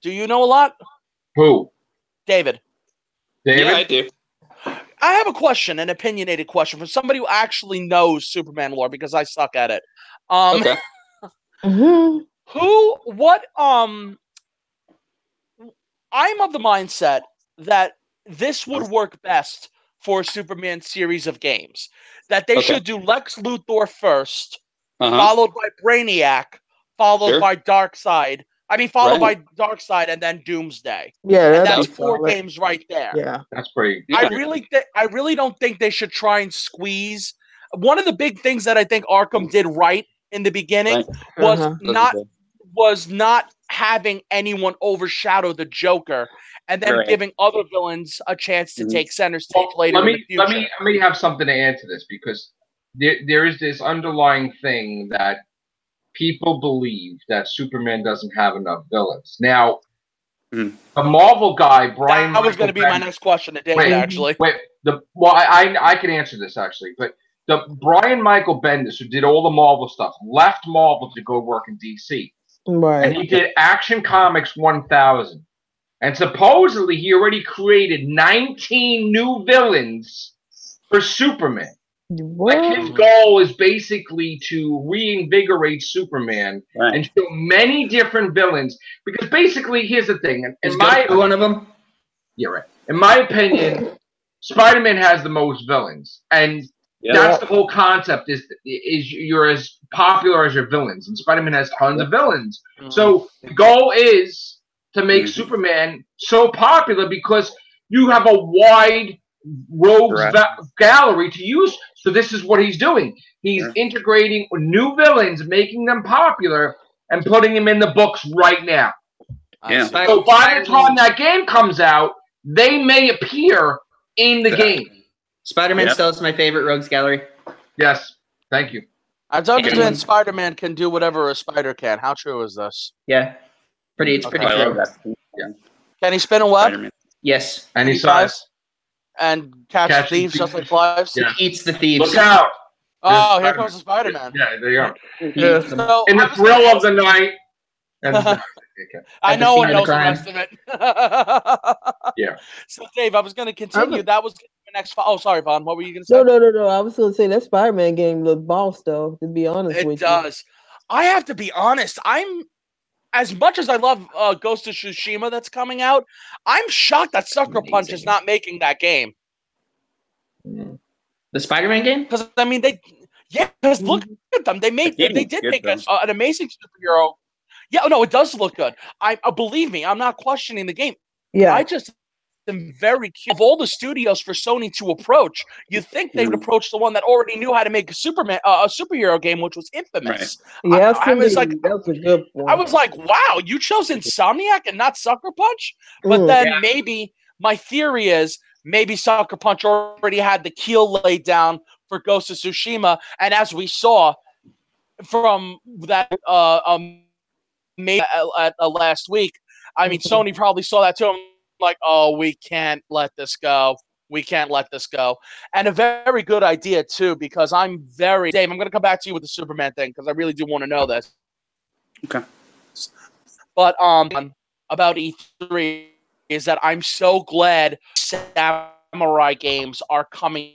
Do you know a lot? Who? David. Yeah, I do. I have a question, an opinionated question from somebody who actually knows Superman lore because I suck at it. Okay. I'm of the mindset that this would work best for a Superman series of games. That they should do Lex Luthor first, followed by Brainiac, followed by Darkseid. By Darkseid and then Doomsday. Yeah, that's 4 games right there. Yeah, that's pretty. I really don't think they should try and squeeze. One of the big things that I think Arkham did right in the beginning was not having anyone overshadow the Joker, and then giving other villains a chance to take center stage later in the future. Let me have something to add to this, because there is this underlying thing that people believe that Superman doesn't have enough villains. Now, the Marvel guy, Brian. That was going to be my next question to David, actually. I can answer this actually, but the Brian Michael Bendis, who did all the Marvel stuff, left Marvel to go work in DC. Right. And he did Action Comics 1000. And supposedly he already created 19 new villains for Superman. What? Like, his goal is basically to reinvigorate Superman and show many different villains. Because basically, here's the thing. One of them? Yeah, right. In my opinion, Spider-Man has the most villains. And that's the whole concept, is you're as popular as your villains. And Spider-Man has tons of villains. So the goal is to make Superman so popular because you have a wide rogues gallery to use. So this is what he's doing. He's integrating new villains, making them popular, and putting them in the books right now. Yeah. So by the time that game comes out, they may appear in the game. Spider-Man still is my favorite rogues gallery. Yes. Thank you. I understand Spider-Man can do whatever a spider can. How true is this? Yeah. It's pretty true. Yeah. Can he spin a web? Spider-Man. Yes. And he size. And catch thieves just like flies? Yeah. He eats the thieves. Look out! Oh, here comes the Spider-Man. Yeah, there you go. So, in the thrill of the night. I know one knows the rest of it. Yeah. So, Dave, I was going to continue. That was my next. Oh, sorry, Vaughn. What were you going to say? No. I was going to say that Spider-Man game looked boss, though. To be honest with you, it does. I have to be honest. As much as I love Ghost of Tsushima that's coming out, I'm shocked that Sucker Punch is not making that game. The Spider-Man game? Because because look at them. They did make an amazing superhero. Yeah, no, it does look good. Believe me, I'm not questioning the game. Yeah, I just am very curious. Of all the studios for Sony to approach, you'd think they would approach the one that already knew how to make a superhero game, which was Infamous. Yeah, I was like, that was a good one. I was like, wow, you chose Insomniac and not Sucker Punch? But then maybe my theory is maybe Sucker Punch already had the keel laid down for Ghost of Tsushima, and as we saw from that last week, I mean, Sony probably saw that too. I'm like, oh, we can't let this go. We can't let this go. And a very good idea, too, because Dave, I'm going to come back to you with the Superman thing because I really do want to know this. Okay. But about E3 is that I'm so glad Samurai games are coming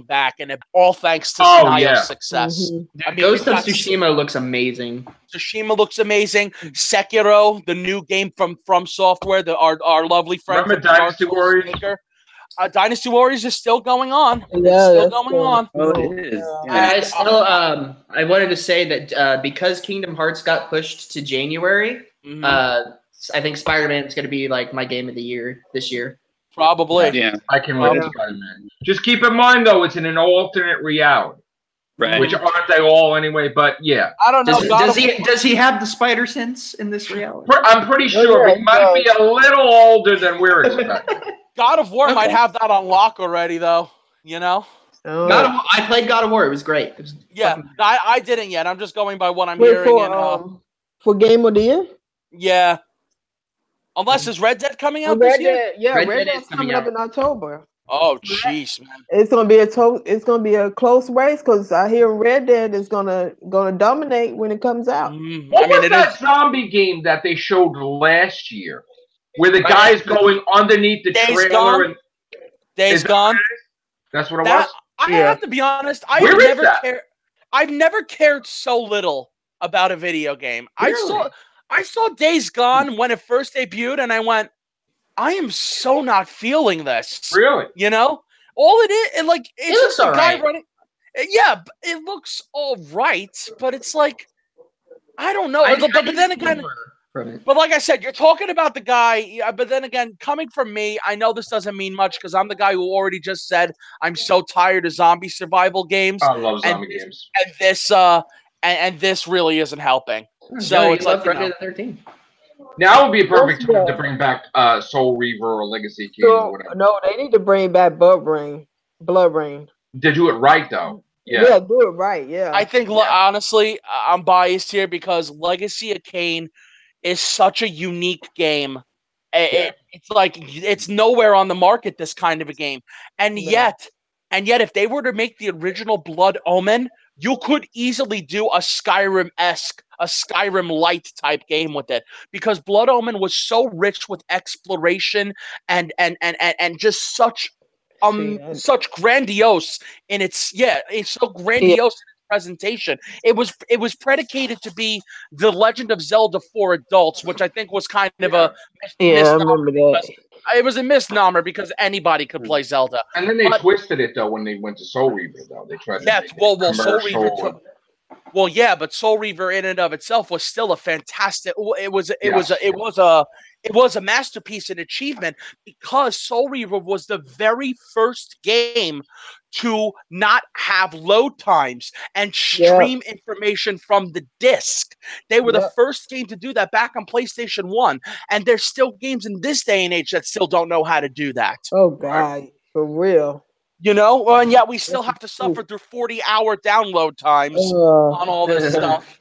back, and all thanks to Snayo's success. Mm-hmm. I mean, Ghost of Tsushima looks amazing. Tsushima looks amazing. Sekiro, the new game from Software, our lovely friend. Remember Dynasty Warriors? Dynasty Warriors is still going on. Yeah, it's still going on. Oh, it is. Yeah. I wanted to say that because Kingdom Hearts got pushed to January, I think Spider-Man is going to be like my game of the year this year. Probably. Yeah. I can wait for Spider-Man. Just keep in mind, though, it's in an alternate reality. Right. Which aren't they all anyway? But yeah. I don't know. Does he have the spider sense in this reality? I'm pretty sure he might be a little older than we're expecting. God of War might have that on lock already, though. You know? I played God of War. It was great. I didn't yet. I'm just going by what I'm hearing. For Game of the Year? Yeah. Unless is Red Dead coming out this year? Yeah, Red Dead's coming up in October. Oh, jeez, man! It's gonna be a close race because I hear Red Dead is gonna dominate when it comes out. What was that zombie game that they showed last year, where the guy's going underneath the trailer? And Days Gone. That's what it was. I have to be honest. I've never cared so little about a video game. Really? I saw Days Gone when it first debuted, and I went, I am so not feeling this. Really? You know? All it is, it's looks just a guy right. running. Yeah, it looks all right, but it's like, I don't know. But then again, but like I said, you're talking about the guy, but then again, coming from me, I know this doesn't mean much because I'm the guy who already just said I'm so tired of zombie survival games. I love zombie games. And this really isn't helping. So Joey, it's like Friday the 13th. Now would be a perfect time to bring back Soul Reaver or Legacy King or whatever. No, they need to bring back Blood Rain. They do it right though. Yeah, do it right. Yeah. I think honestly, I'm biased here because Legacy of Kain is such a unique game. It's like it's nowhere on the market, this kind of a game. And yet if they were to make the original Blood Omen, you could easily do a Skyrim-esque, a Skyrim light type game with it, because Blood Omen was so rich with exploration and just such grandiose in its it's so grandiose in its presentation. It was predicated to be The Legend of Zelda for adults, which I think was kind of a misnomer. I remember that. It was a misnomer because anybody could play Zelda. And then they twisted it though when they went to Soul Reaver though. They tried to Soul Reaver. Well, yeah, but Soul Reaver in and of itself was still a fantastic. It was a masterpiece and achievement because Soul Reaver was the very first game to not have load times and stream information from the disc. They were the first game to do that back on PlayStation 1, and there's still games in this day and age that still don't know how to do that. Oh God, for real. You know, and yet we still have to suffer through 40-hour download times on all this stuff.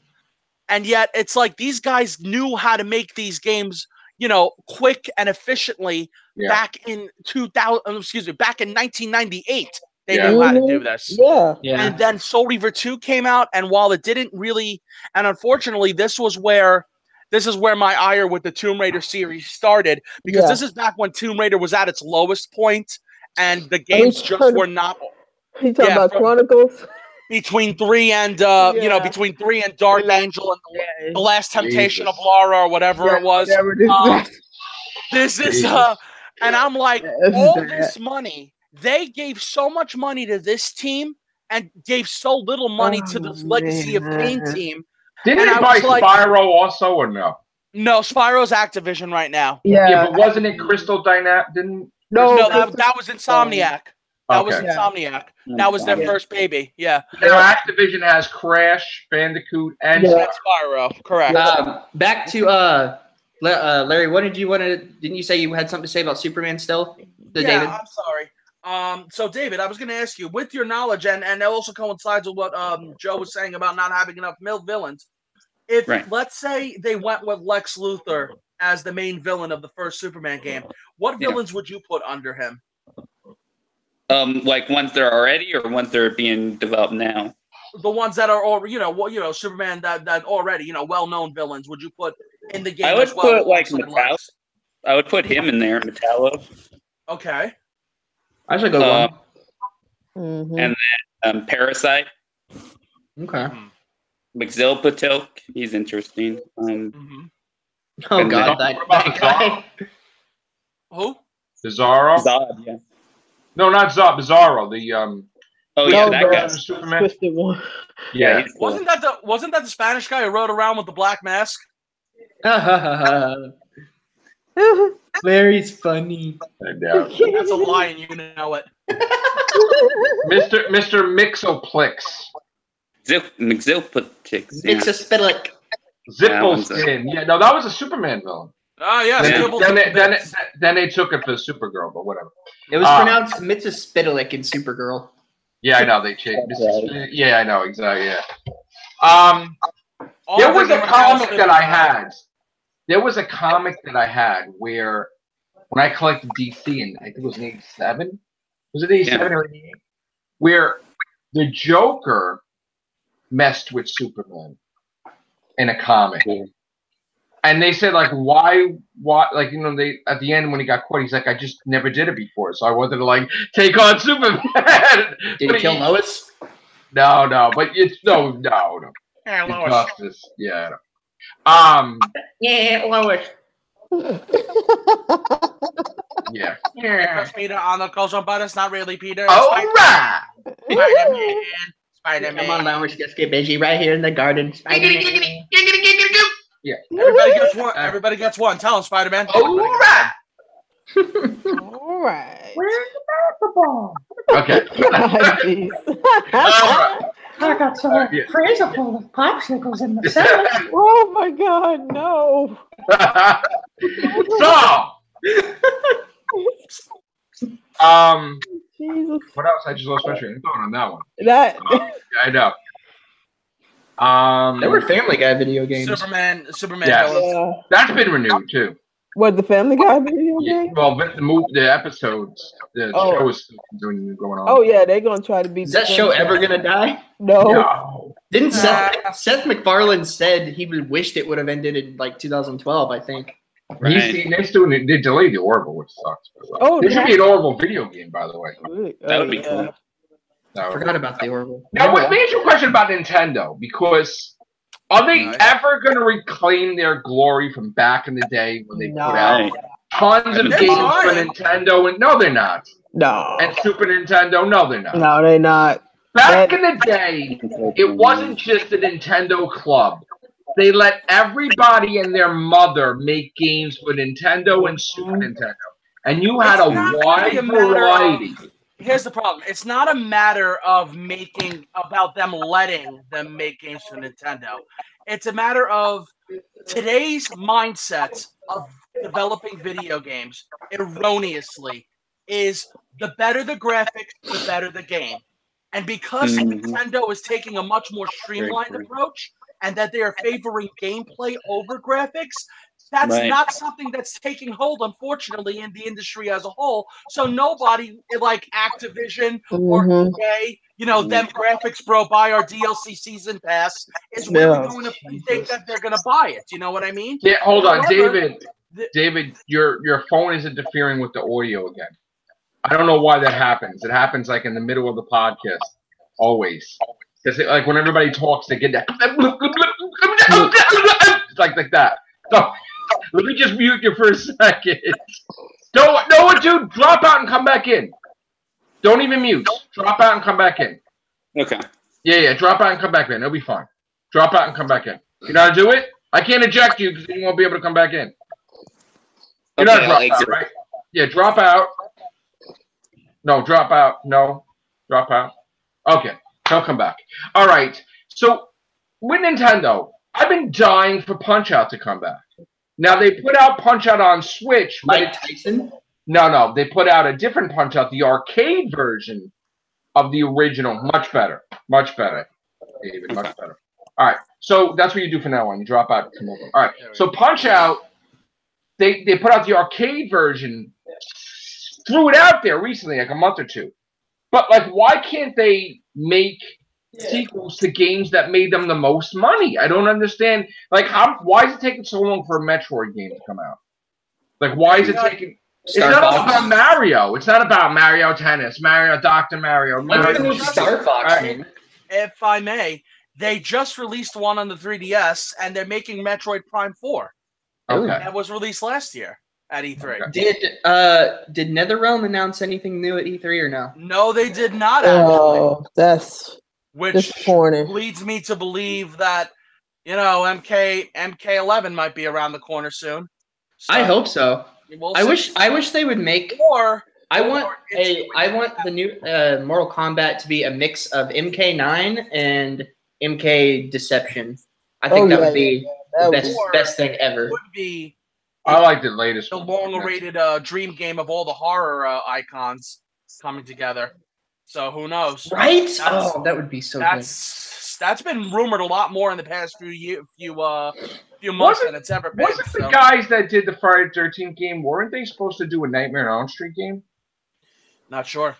And yet it's like these guys knew how to make these games, you know, quick and efficiently back in 1998. They knew how to do this. Yeah. And then Soul Reaver 2 came out, and while it didn't really, and unfortunately, this is where my ire with the Tomb Raider series started, because this is back when Tomb Raider was at its lowest point, and the games just were not. You talking about Chronicles? Between 3 and between 3 and Dark Angel and the Last Temptation of Lara or whatever it was. This is and I'm like, all this money. They gave so much money to this team and gave so little money to the Legacy of Kain team. Didn't they buy Spyro also or no? No, Spyro's Activision right now. Yeah, but wasn't it Crystal Dynamics? No, that was Insomniac. That was Insomniac. That was their first baby. Yeah. Now Activision has Crash, Bandicoot, and Spyro. Correct. Back to Larry. What did you want to? Didn't you say you had something to say about Superman still? David? I'm sorry. So David, I was going to ask you, with your knowledge, and that also coincides with what Joe was saying about not having enough villains. If let's say they went with Lex Luthor as the main villain of the first Superman game, what villains would you put under him? Like ones that are already, or ones that are being developed now? The ones that are already, Superman that already, well-known villains. Would you put in the game? I would put like Metallo. I would put him in there, Metallo. Okay. I should go one. And then Parasite. Okay. McZilpatilk, he's interesting. Oh And God, then- that guy. Who? Bizarro? Zod, yeah. No, not Zod. Bizarro. The Oh yeah, No, that the guy. Superman. Twisted one. Yeah. he's cool. Wasn't that the Spanish guy who rode around with the black mask? Very funny. That's a lie, and you know it. Mr. Mixoplex. McZilpatilk. Mix a spitlick. Zippelskin. Yeah, no, that was a Superman villain. Oh yeah. Then they took it for Supergirl, but whatever. It was pronounced Mitzaspitalik in Supergirl. Yeah, I know they changed. Yeah, I know exactly. Yeah. There was a comic that I had. There was a comic that I had where when I collected DC, and I think it was in '87. Was it '87 or '88? Where the Joker messed with Superman in a comic. And they said, like, why, like, you know, they, at the end when he got caught, he's like, I just never did it before, so I wanted to, like, take on Superman. Did he kill Lois? No, but it's, no. Yeah, It's Lois. justice, yeah. Yeah, Lois. Yeah. Press Peter on the close-up button. It's not really Peter. All right. Spider-Man. Spider-Man. Come on, Lois, just get busy right here in the garden. Spider-Man. Yeah. Everybody gets one. Everybody gets one. Tell him, Spider-Man. All right. All right. Where's the basketball? Okay. Jeez. I got some Yeah. freezer full of popsicles in the cellar. Oh my God, no. So, Jesus. what else? I just lost my train of thought on that one. That. Yeah, I know. There were Family Guy video games. Superman. Yeah. villains. That's been renewed too. What, the Family Guy video Yeah, game? well, the epissodes, the show is still going on. Oh yeah, they're gonna try to be. Is that show ever gonna die? No. No. Didn't Seth MacFarlane said he wished it would have ended in like 2012, I think. Right. They delayed the Orville, which sucks. Oh, There should be an Orville video game, by the way. That would be cool. I forgot about the Orville. Now, let me ask you a question about Nintendo, because are they ever going to reclaim their glory from back in the day when they put out tons of They're games trying. for Nintendo? And no, they're not. No. And Super Nintendo, no, they're not. No, they're not. Back in the day, it wasn't just a Nintendo club. They let everybody and their mother make games for Nintendo and Super Nintendo. And you had It's a not gonna wide be a matter of- variety. Here's the problem. It's not a matter of about them letting them make games for Nintendo. It's a matter of today's mindset of developing video games erroneously is the better the graphics, the better the game. And because Nintendo is taking a much more streamlined approach and that they are favoring gameplay over graphics, that's not something that's taking hold, unfortunately, in the industry as a whole. So nobody like Activision or EA, them graphics bro buy our DLC season pass is really going to think that they're going to buy it. You know what I mean? Yeah, hold on, However, David, your phone is interfering with the audio again. I don't know why that happens. It happens like in the middle of the podcast, always. Because like when everybody talks, they get that like that. So let me just mute you for a second. No, dude, drop out and come back in. Don't even mute. Drop out and come back in. Okay. Yeah, drop out and come back in. It'll be fine. Drop out and come back in. You know how to do it? I can't eject you because you won't be able to come back in. You know how to drop out, right? Yeah, drop out. No, drop out. No, drop out. Okay, he'll come back. All right. So with Nintendo, I've been dying for Punch-Out to come back. Now they put out Punch-Out on Switch. Mike Tyson? No, they put out a different Punch-Out, the arcade version of the original. Much better, David. Much better. All right. So that's what you do from now on. You drop out, come over. All right. So Punch-Out, they put out the arcade version. Threw it out there recently, like a month or two. But like, why can't they make sequels to games that made them the most money? I don't understand. Like, why is it taking so long for a Metroid game to come out? Like, why is it taking? It's not all about Mario. It's not about Mario Tennis, Mario Dr. Mario. What's the new Star Fox game? If I may, they just released one on the 3DS, and they're making Metroid Prime 4. Okay. That was released last year at E3. Okay. Did NetherRealm announce anything new at E3 or no? No, they did not. Actually. Oh, that's which disappointing. Leads me to believe that MK11 might be around the corner soon. So, I hope so. We'll I wish they would make more. I want the new Mortal Kombat to be a mix of MK9 and MK Deception. I think that would be the best thing ever. Would be. I like the latest. The long-awaited dream game of all the horror icons coming together. So who knows? Right? That would be so good. That's been rumored a lot more in the past few months than it's ever been. Wasn't the guys that did the Friday the 13th game, weren't they supposed to do a Nightmare on Elm Street game? Not sure.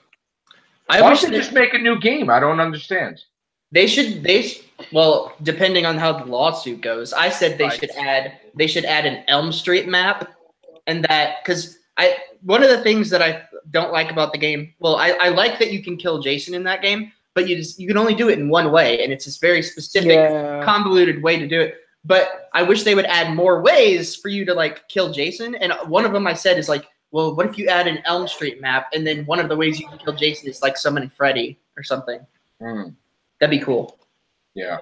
Why don't they just make a new game? I don't understand. They should. Well, depending on how the lawsuit goes, I said they should add an Elm Street map, and that because one of the things that I don't like about the game. Well, I like that you can kill Jason in that game, but you can only do it in one way, and it's this very specific, convoluted way to do it. But I wish they would add more ways for you to kill Jason. And one of them I said is well, what if you add an Elm Street map, and then one of the ways you can kill Jason is summoning Freddy or something. That'd be cool. Yeah.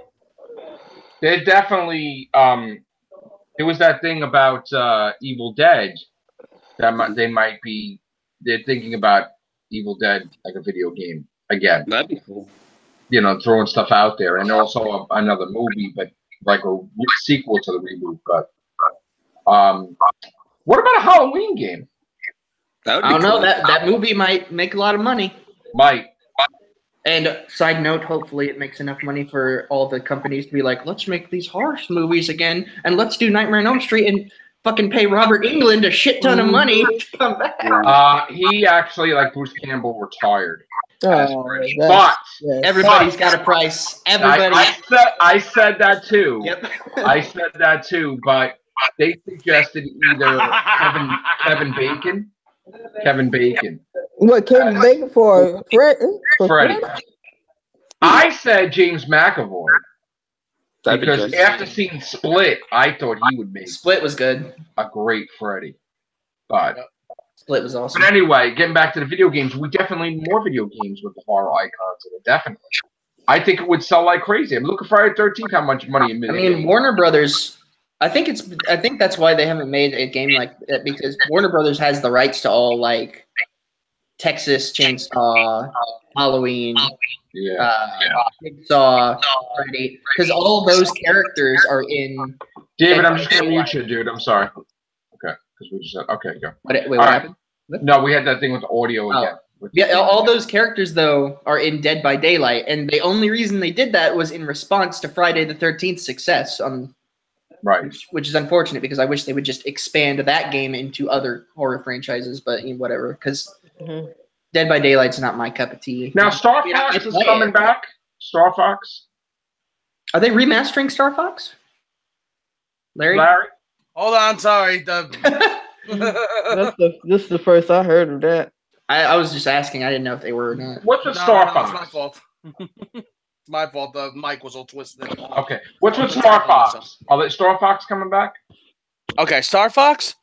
They definitely there was that thing about Evil Dead that they're thinking about Evil Dead like a video game again. That'd be cool. Throwing stuff out there, and also another movie, but like a sequel to the reboot. But what about a Halloween game? I don't know. That movie might make a lot of money. Might. And side note, hopefully it makes enough money for all the companies to be like, let's make these horror movies again, and let's do Nightmare on Elm Street and fucking pay Robert Englund a shit ton of money to come back. He actually, like Bruce Campbell, retired. But everybody's got a price. Everybody. I said that too. Yep. I said that too, but they suggested either Kevin Bacon. What Kevin Bacon for Freddy? I said James McAvoy. Because after seeing Split, I thought he would make Split was good. A great Freddy. But Split was awesome. But anyway, getting back to the video games, we definitely need more video games with the horror icons in it. Definitely. I think it would sell like crazy. I'm looking for Friday the 13th, how much money it made. I mean, Warner Brothers. I think that's why they haven't made a game like that, because Warner Brothers has the rights to all Texas Chainsaw, Halloween, Jigsaw, Freddy, because all those characters are in. David, I'm just gonna mute you, dude. I'm sorry. Okay, because we just said go. What happened? No, we had that thing with audio again. Yeah, all those characters though are in Dead by Daylight, and the only reason they did that was in response to Friday the 13th success Right, which is unfortunate because I wish they would just expand that game into other horror franchises, but whatever. Because Dead by Daylight's not my cup of tea. Now Star Fox is coming back. Star Fox. Are they remastering Star Fox? Larry? Hold on, sorry. This is the first I heard of that. I was just asking. I didn't know if they were or not. What's with Star Fox? It's my fault. My fault. The mic was all twisted. Okay. What's with Star Fox? Are they Star Fox coming back? Okay, Star Fox?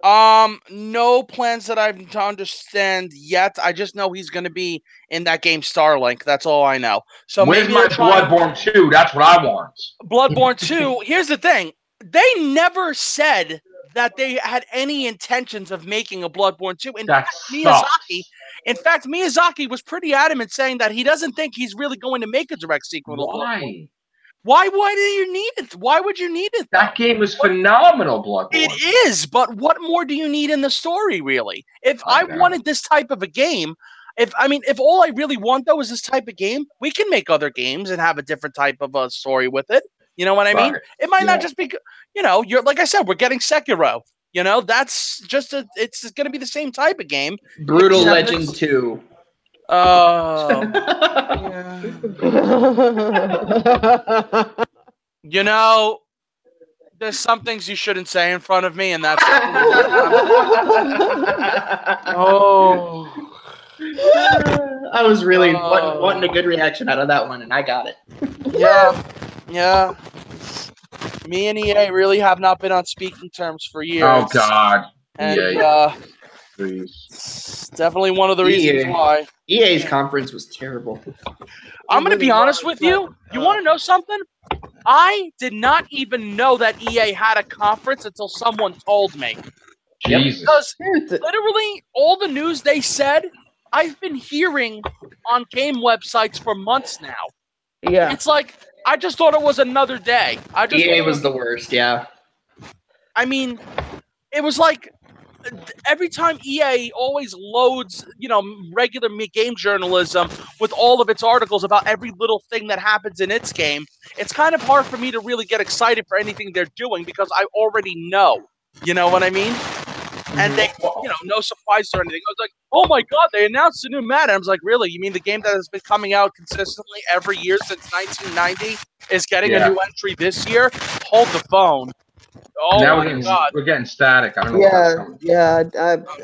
No plans that I understand yet. I just know he's going to be in that game Starlink. That's all I know. So where's my Bloodborne 2? That's what I want. Bloodborne 2. Here's the thing. They never said that they had any intentions of making a Bloodborne 2. In fact, Miyazaki was pretty adamant saying that he doesn't think he's really going to make a direct sequel to Bloodborne. Why do you need it? Why would you need it? That game is phenomenal, Bloodborne. It is, but what more do you need in the story, really? If I wanted this type of a game, if all I really want, though, is this type of game, we can make other games and have a different type of a story with it. You know what I mean? It might not just be, you're like I said, we're getting Sekiro. That's just it's going to be the same type of game. Brutal Legend 2. Oh. There's some things you shouldn't say in front of me, and that's. Oh. I was really wanting a good reaction out of that one, and I got it. Yeah. Me and EA really have not been on speaking terms for years. Oh God. And EA. Please. Definitely one of the reasons why. EA's conference was terrible. I'm going to be honest with you. You want to know something? I did not even know that EA had a conference until someone told me. Jesus. Because literally all the news they said, I've been hearing on game websites for months now. Yeah. It's like, I just thought it was another day. EA was the worst, yeah. I mean, it was like every time EA always loads, regular game journalism with all of its articles about every little thing that happens in its game, it's kind of hard for me to really get excited for anything they're doing because I already know. You know what I mean? And they, no surprise or anything. I was like, oh my God, they announced a new Madden. I was like, really? You mean the game that has been coming out consistently every year since 1990 is getting a new entry this year? Hold the phone. Oh now my God. We're getting static. I don't know where that's coming from. Yeah,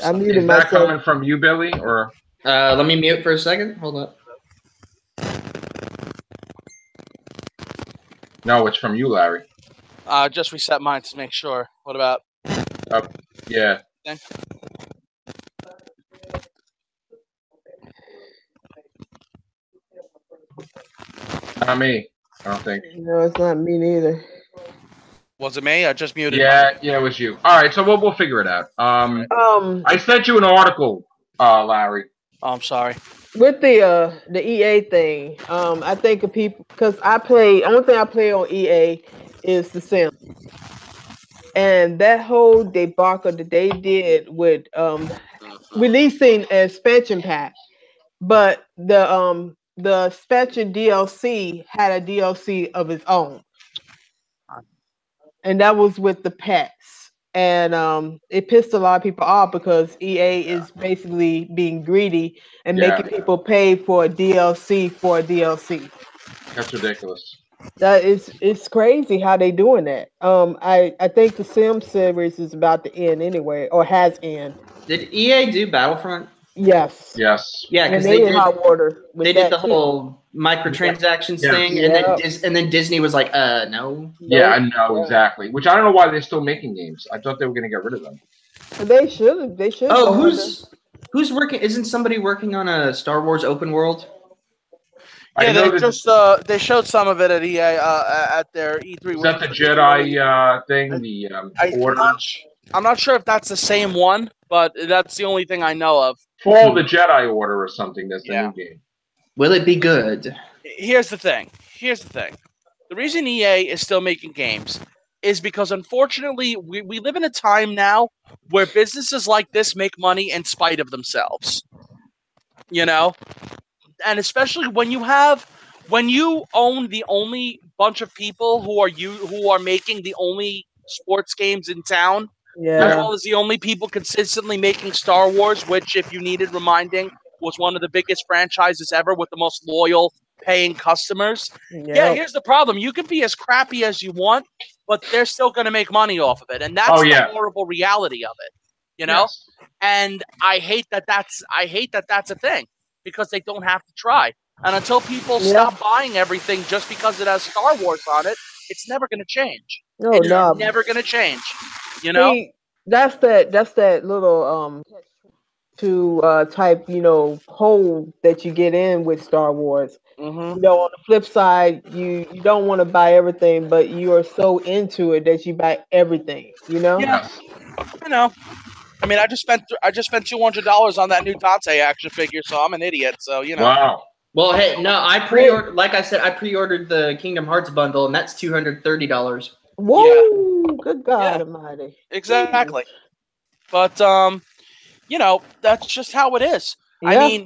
I'm muting myself. Is that coming from you, Billy, or? Let me mute for a second. Hold up. No, it's from you, Larry. Just reset mine to make sure. What about? Yeah. Okay. Not me. I don't think. No, it's not me neither. Was it me? I just muted. Yeah, it was you. All right, so we'll figure it out. I sent you an article, Larry. Oh, I'm sorry. With the EA thing, I think of people because only thing I play on EA is The Sims. And that whole debacle that they did with releasing an expansion pack, but the expansion DLC had a DLC of its own, and that was with the pets, and it pissed a lot of people off because EA is basically being greedy and making people pay for a DLC for a DLC. That's ridiculous. It's crazy how they doing that. I think the Sim series is about to end anyway, or has ended. Did EA do Battlefront? Yes. Yeah, because they did hot water. They did the whole microtransactions thing, and then Disney was like, no. Yeah, I know exactly. Which I don't know why they're still making games. I thought they were going to get rid of them. They should. They should. Oh, who's working? Isn't somebody working on a Star Wars open world? Yeah, they showed some of it at EA at their E3. Is that the Jedi thing? The Order? I'm not sure if that's the same one, but that's the only thing I know of. Fall the Jedi Order or something. That's the new game. Will it be good? Here's the thing. The reason EA is still making games is because, unfortunately, we live in a time now where businesses like this make money in spite of themselves. And especially when you own the only bunch of people who are making the only sports games in town, as well as the only people consistently making Star Wars, which, if you needed reminding, was one of the biggest franchises ever with the most loyal paying customers. Yeah, here's the problem. You can be as crappy as you want, but they're still going to make money off of it. And that's the horrible reality of it, Yes. And I hate that that's a thing. Because they don't have to try. And until people stop buying everything just because it has Star Wars on it, it's never going to change. It's never going to change. See, that's that little type hole that you get in with Star Wars. Mm-hmm. On the flip side, you don't want to buy everything, but you are so into it that you buy everything. Yeah, I know. I mean, I just spent $200 on that new Dante action figure, so I'm an idiot. So Wow. Well, hey, no, I pre-ordered. Like I said, I pre-ordered the Kingdom Hearts bundle, and that's $230. Whoa! Yeah. Good God Almighty! Exactly. But that's just how it is. Yeah.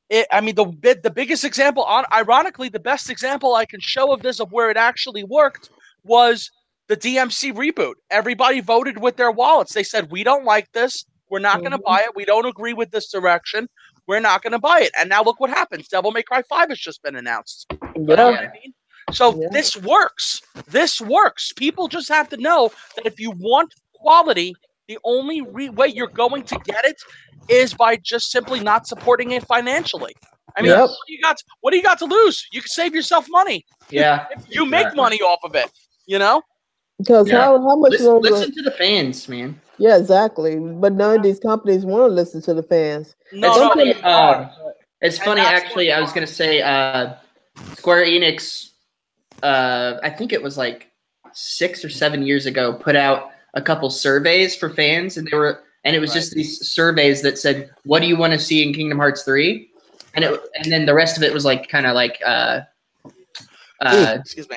The biggest example, ironically, the best example I can show of this, of where it actually worked, was the DMC reboot. Everybody voted with their wallets. They said, we don't like this. We're not going to buy it. We don't agree with this direction. We're not going to buy it. And now look what happens. Devil May Cry 5 has just been announced. You know what I mean? So Yeah. this works. This works. People just have to know that if you want quality, the only way you're going to get it is by just simply not supporting it financially. I mean, Yep. what do you got to lose? You can save yourself money. Yeah. You make money off of it, you know? Because Yeah. how much longer? Listen to the fans, man. Yeah, exactly. But none of these companies want to listen to the fans. No, It's no, funny. they are. It's And funny, that's actually. what I was they gonna say, Square Enix. I think it was like 6 or 7 years ago. Put out a couple surveys for fans, and it was just these surveys that said, "What do you want to see in Kingdom Hearts 3?" And then the rest of it was like kind of like excuse me.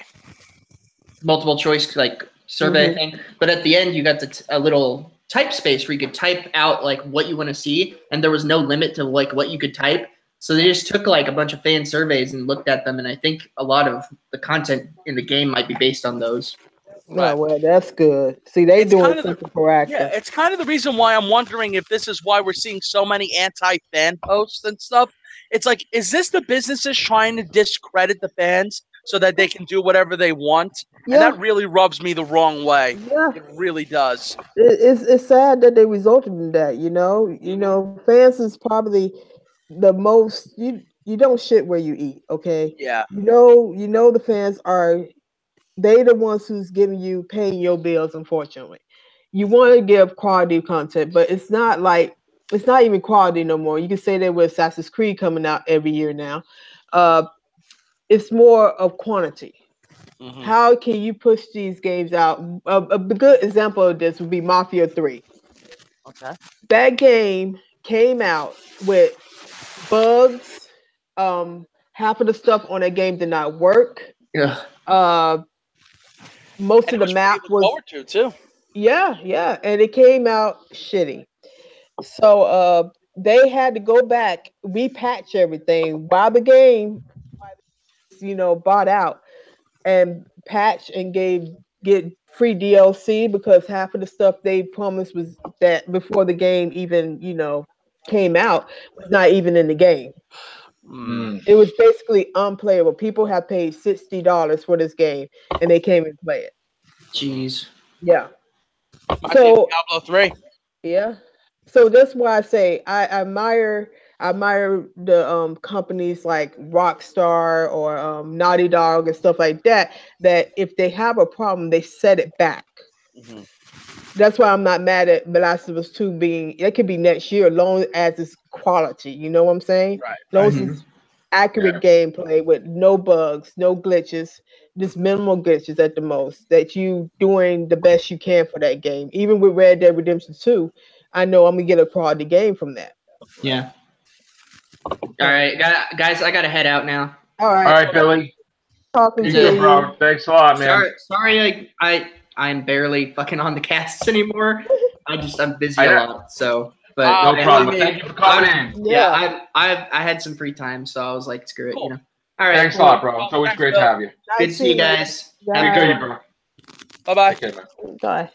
multiple choice like survey thing. But at the end, you got a little type space where you could type out like what you want to see, and there was no limit to like what you could type. So they just took like a bunch of fan surveys and looked at them, and I think a lot of the content in the game might be based on those. Oh, well, that's good. See, they It's doing kind of something proactive. Yeah, it's kind of the reason why I'm wondering if this is why we're seeing so many anti-fan posts and stuff. It's like, is this the businesses trying to discredit the fans so that they can do whatever they want? Yeah. And that really rubs me the wrong way. Yeah. It really does. It's sad that they resulted in that. You know, fans is probably the most you don't shit where you eat. Okay. Yeah. You know the fans are they the ones who's paying your bills. Unfortunately, you want to give quality content, but it's not even quality no more. You can say that with Assassin's Creed coming out every year now. It's more of quantity. Mhm. How can you push these games out? A good example of this would be Mafia 3. Okay. That game came out with bugs. Half of the stuff on that game did not work. Yeah. Most And of it the was map pretty to look was forward to too. yeah, and it came out shitty. So they had to go back, repatch everything while the game, bought out and patch and get free DLC because half of the stuff they promised was that before the game even came out was not even in the game. It was basically unplayable. People have paid $60 for this game and they can't even play it. Jeez. Yeah. Might So be Diablo 3. yeah. So that's why I say I admire the companies like Rockstar or Naughty Dog and stuff like that. That if they have a problem, they set it back. Mhm. That's why I'm not mad at The Last of Us 2 being. It could be next year, as long as it's quality. You know what I'm saying? Right. As long as it's accurate gameplay with no bugs, no glitches, just minimal glitches at the most. That you doing the best you can for that game. Even with Red Dead Redemption 2, I know I'm gonna get a quality game from that. Yeah. All right, guys, I gotta head out now. All All right, Billy. Talking You to too, you. bro. Thanks a lot, man. Sorry, I'm barely fucking on the casts anymore. I'm busy a lot, so. But No problem. Thank you for coming in. Yeah, I had some free time, so I was like, screw it, Cool. All right. Thanks a lot, bro. It's always great to have you. Good to see you guys. Be good, bro. Bye-bye. Okay, man. Bye.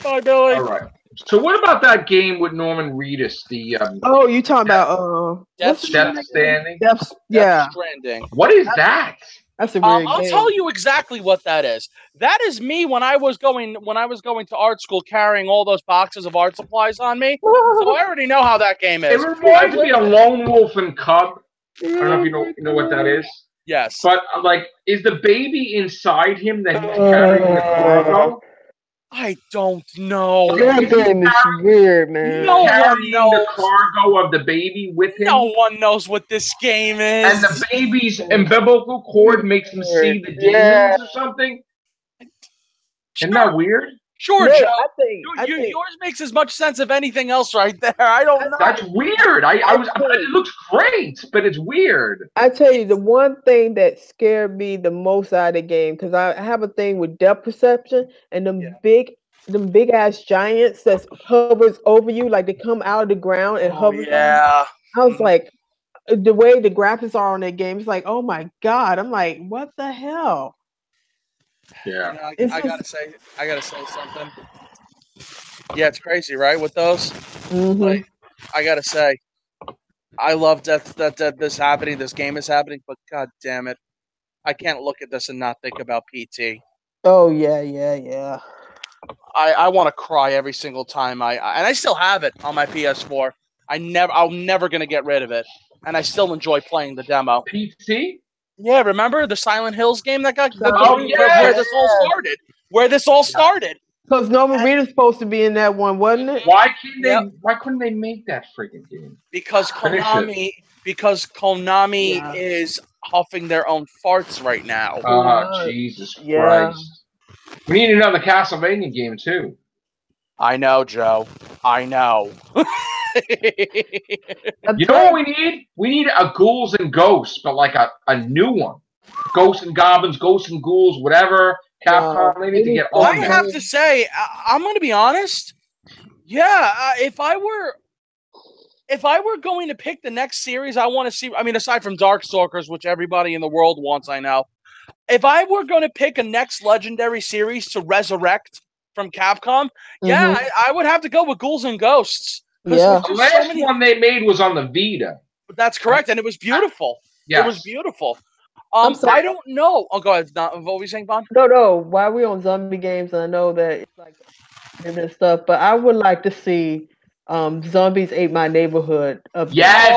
Bye, Billy. All right. So what about that game with Norman Reedus? The Oh, you talking about Death Standing? Yeah, Stranding. What is that? that's a weird I'll game. tell you exactly what that is. That is me when I was going to art school, carrying all those boxes of art supplies on me. So I already know how that game It is. reminds me of Lone Wolf and Cub. I don't know if you know what that is. Yes. But is the baby inside him that he's carrying the cargo? I don't know. That game is weird, man. No one Carrying knows. the cargo of the baby with him. No one knows what this game is. And the baby's umbilical cord makes him see the demons or something. Isn't that weird? Sure, No, Joe. I think Yours makes as much sense of anything else right there. I don't know. That's weird. It looks great, but it's weird. I tell you, the one thing that scared me the most out of the game, because I have a thing with depth perception and them big ass giants that hovers over you, like they come out of the ground and hover. Yeah. I was like, the way the graphics are on that game, it's like, oh my god! I'm like, what the hell? Yeah. I gotta say something. Yeah, it's crazy, right? With those, like, I gotta say, I love that this happening. This game is happening, but god damn it, I can't look at this and not think about PT. Oh yeah. I want to cry every single time and I still have it on my PS4. I'm never gonna get rid of it, and I still enjoy playing the demo. PT? Yeah, remember the Silent Hills game that got yeah. where this all started. Because Norman Reedus supposed to be in that one, wasn't it? Why couldn't they make that freaking game? Because Konami is huffing their own farts right now. Oh, Jesus Christ. We need another Castlevania game too. I know, Joe. I know. You know what we need? We need a Ghouls and Ghosts, but like a new one. Ghosts and Goblins, Ghosts and Ghouls, whatever. Capcom, they need to get on I have to say, I'm going to be honest. Yeah, if I were going to pick the next series, I want to see. I mean, aside from Darkstalkers, which everybody in the world wants, I know. If I were going to pick a next legendary series to resurrect from Capcom, I would have to go with Ghouls and Ghosts. Yeah, the last one they made was on the Vita. That's correct, and it was beautiful. Yes. It was beautiful. I don't know. Oh, go ahead. What were you saying, Bon? No. While we're on zombie games, I know that it's like and stuff, but I would like to see Zombies Ate My Neighborhood. Yes,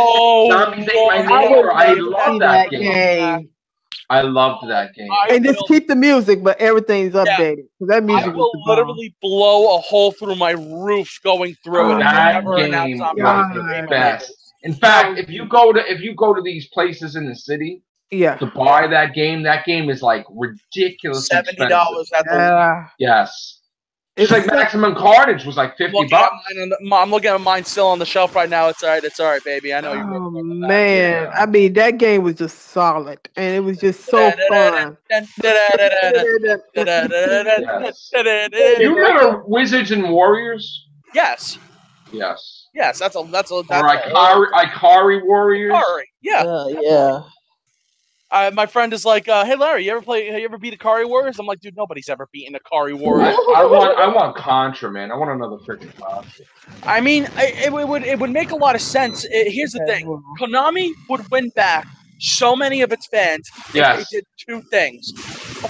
Zombies Ate My Neighborhood. I love that game. I loved that game. And just keep the music, but everything's updated. That music I will literally blow a hole through my roof going through it. That game was the best. In fact, if you go to these places in the city, to buy that game is like ridiculous. $70 at the yes. It's like Maximum Carnage was like $50. I'm looking at mine still on the shelf right now. It's all right, baby. I know you. Oh man, I mean that game was just solid, and it was just so fun. You remember Wizards and Warriors? Yes. Yes. Yes, that's or Ikari Warriors. Ikari, yeah. My friend is like, "Hey Larry, you ever beat Ikari Warriors?" I'm like, "Dude, nobody's ever beaten Ikari Warriors." I want Contra, man. I want another freaking Contra. I mean, it would make a lot of sense. Here's the thing: Konami would win back so many of its fans if they did two things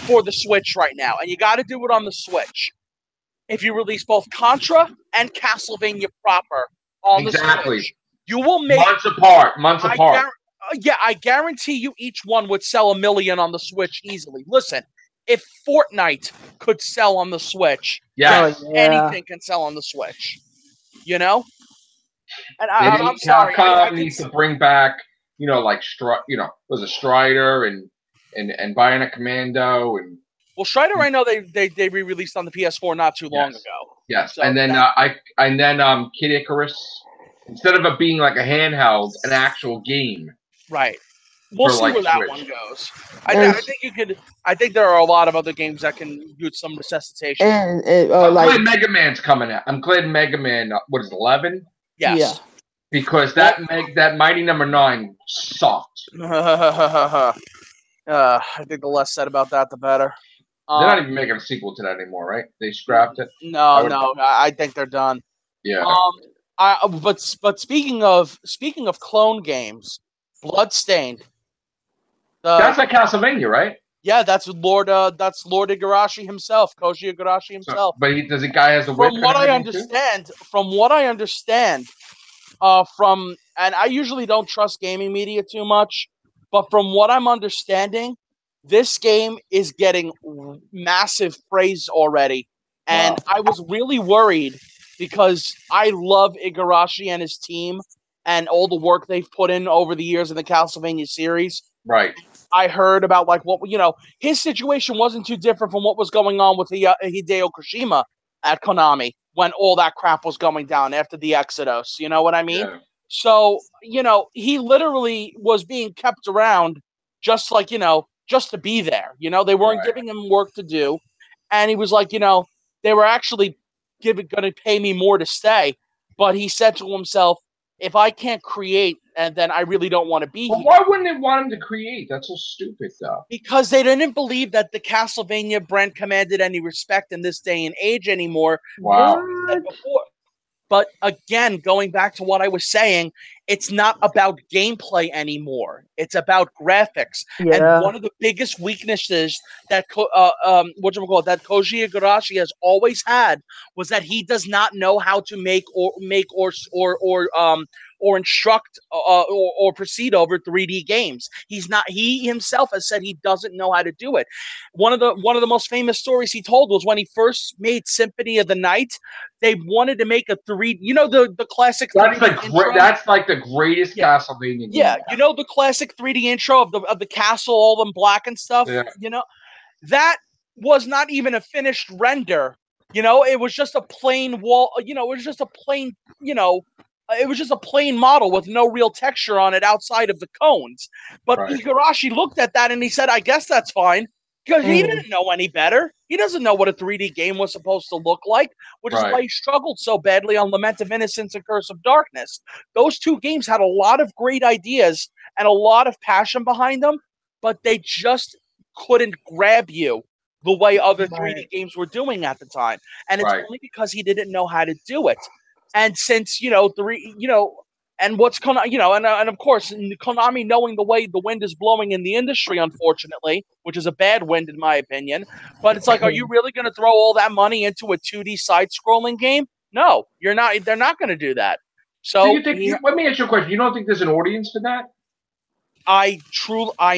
for the Switch right now, and you got to do it on the Switch. If you release both Contra and Castlevania proper on the Switch, you will make months apart. I guarantee you each one would sell 1 million on the Switch easily. Listen, if Fortnite could sell on the Switch, anything can sell on the Switch. You know? And I'm sorry. Capcom needs to bring back, like was a Strider and Bionic Commando and. Well, Strider, I know they re-released on the PS4 not too long ago. Yes, so and then Kid Icarus, instead of it being like a handheld, an actual game. Right. We'll see where that one goes. I think you could. I think there are a lot of other games that can use some resuscitation. I'm glad Mega Man's coming out. I'm glad Mega Man. What is it, 11? Yes. Yeah. Because that Mighty Number 9 sucked. I think the less said about that, the better. They're not even making a sequel to that anymore, right? They scrapped it. No. I think they're done. Yeah. But speaking of clone games, Bloodstained. That's like Castlevania, right? Yeah, that's Lord Igarashi himself, Koji Igarashi himself. But does the guy has a whip? From what I understand, and I usually don't trust gaming media too much, but from what I'm understanding, this game is getting massive praise already, and I was really worried because I love Igarashi and his team and all the work they've put in over the years in the Castlevania series. Right. I heard about his situation wasn't too different from what was going on with Hideo Kojima at Konami when all that crap was going down after the Exodus. You know what I mean? Yeah. So, he literally was being kept around just to be there. They weren't giving him work to do. And he was like, they were actually going to pay me more to stay. But he said to himself, if I can't create, and then I really don't want to be here. Why wouldn't they want him to create? That's so stupid, though. Because they didn't believe that the Castlevania brand commanded any respect in this day and age anymore. Wow. But again, going back to what I was saying, it's not about gameplay anymore. It's about graphics. Yeah. And one of the biggest weaknesses that that Koji Igarashi has always had was that he does not know how to make or instruct or proceed over 3D games. He himself has said he doesn't know how to do it. One of the most famous stories he told was when he first made Symphony of the Night. They wanted to make a 3D, the classic 3D intro? That's like the greatest Castlevania game. Yeah, the classic 3D intro of the castle, all in black and stuff. Yeah. That was not even a finished render. It was just a plain wall. It was just a plain. It was just a plain model with no real texture on it outside of the cones. But Igarashi looked at that and he said, "I guess that's fine." Because he didn't know any better. He doesn't know what a 3D game was supposed to look like, which is why he struggled so badly on Lament of Innocence and Curse of Darkness. Those two games had a lot of great ideas and a lot of passion behind them, but they just couldn't grab you the way other 3D games were doing at the time. And it's only because he didn't know how to do it. And since, and what's Konami, and of course, Konami knowing the way the wind is blowing in the industry, unfortunately, which is a bad wind in my opinion. But it's like, are you really going to throw all that money into a 2D side-scrolling game? No, you're not. They're not going to do that. So let me ask you a question. You don't think there's an audience for that? I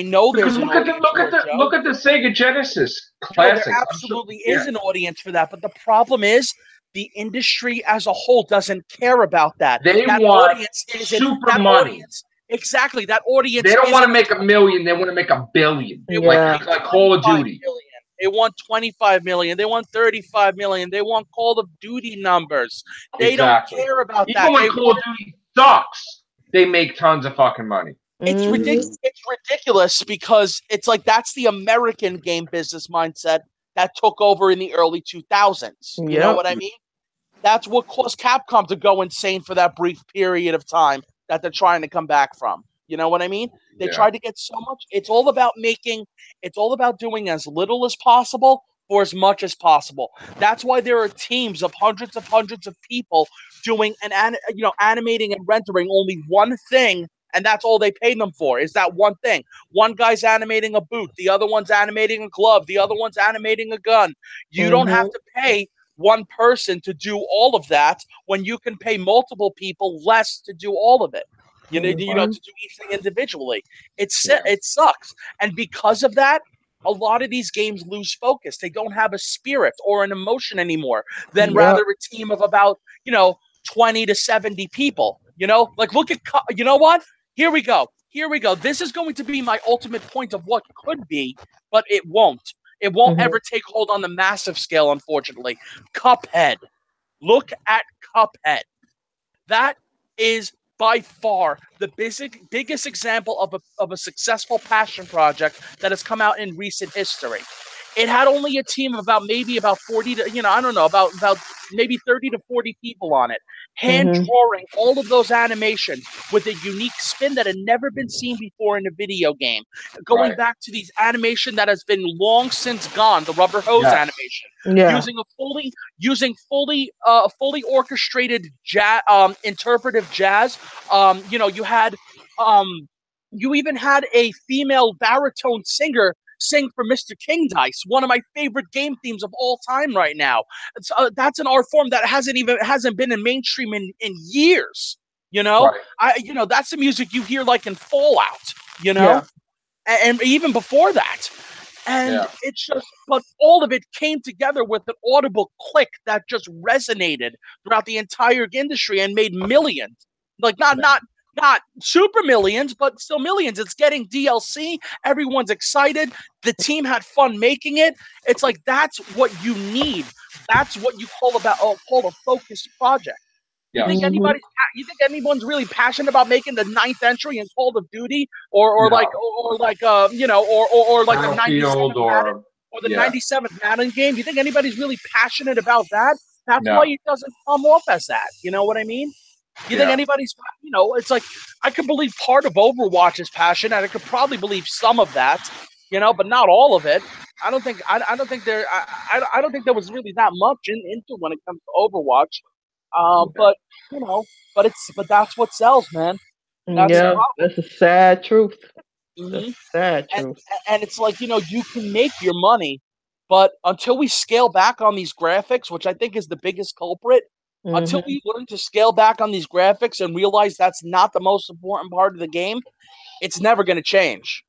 know there's look at the Sega Genesis classic. There absolutely is an audience for that, but the problem is, the industry as a whole doesn't care about that. That want super money. Exactly. That audience. They don't want to make $1 million. They want to make $1 billion. Like Call of Duty. They want 25 million. They want 35 million. They want Call of Duty numbers. They don't care about that. Even when Call of Duty sucks, they make tons of fucking money. It's ridiculous. It's ridiculous because it's like that's the American game business mindset that took over in the early 2000s. You know what I mean? That's what caused Capcom to go insane for that brief period of time that they're trying to come back from. You know what I mean? They tried to get so much. It's all about doing as little as possible for as much as possible. That's why there are teams of hundreds of people doing animating and rendering only one thing. And that's all they pay them for, is that one thing. One guy's animating a boot. The other one's animating a glove. The other one's animating a gun. You don't have to pay one person to do all of that when you can pay multiple people less to do all of it. To do each thing individually. It sucks. And because of that, a lot of these games lose focus. They don't have a spirit or an emotion anymore than rather a team of about, 20 to 70 people. Like look at, you know what? Here we go. This is going to be my ultimate point of what could be, but it won't. It won't ever take hold on the massive scale, unfortunately. Cuphead. Look at Cuphead. That is by far the biggest example of a successful passion project that has come out in recent history. It had only a team of about 40 to, about maybe 30 to 40 people on it. Hand drawing all of those animations with a unique spin that had never been seen before in a video game. Going back to these animation that has been long since gone, the rubber hose animation. Yeah. Using fully orchestrated jazz, interpretive jazz. You even had a female baritone singer sing for Mr. King Dice, one of my favorite game themes of all time right now. That's an art form that hasn't been in mainstream in years. That's the music you hear like in Fallout, and even before that. And it's just, but all of it came together with an audible click that just resonated throughout the entire industry and made millions. Like not super millions, but still millions. It's getting DLC. Everyone's excited. The team had fun making it. It's like that's what you need. That's what you call a focused project. Yeah. You think anyone's really passionate about making the 9th entry in Call of Duty or like the 97th Madden or the 97th Madden game? You think anybody's really passionate about that? That's why it doesn't come off as that. You know what I mean? You think anybody's, it's like, I could believe part of Overwatch's passion, and I could probably believe some of that, but not all of it. I don't think there was really that much into when it comes to Overwatch. But you know, but that's what sells, man. That's Yeah, that's a sad truth. That's a sad truth. And it's like, you know, you can make your money, but until we scale back on these graphics, which I think is the biggest culprit, until we learn to scale back on these graphics and realize that's not the most important part of the game, it's never going to change.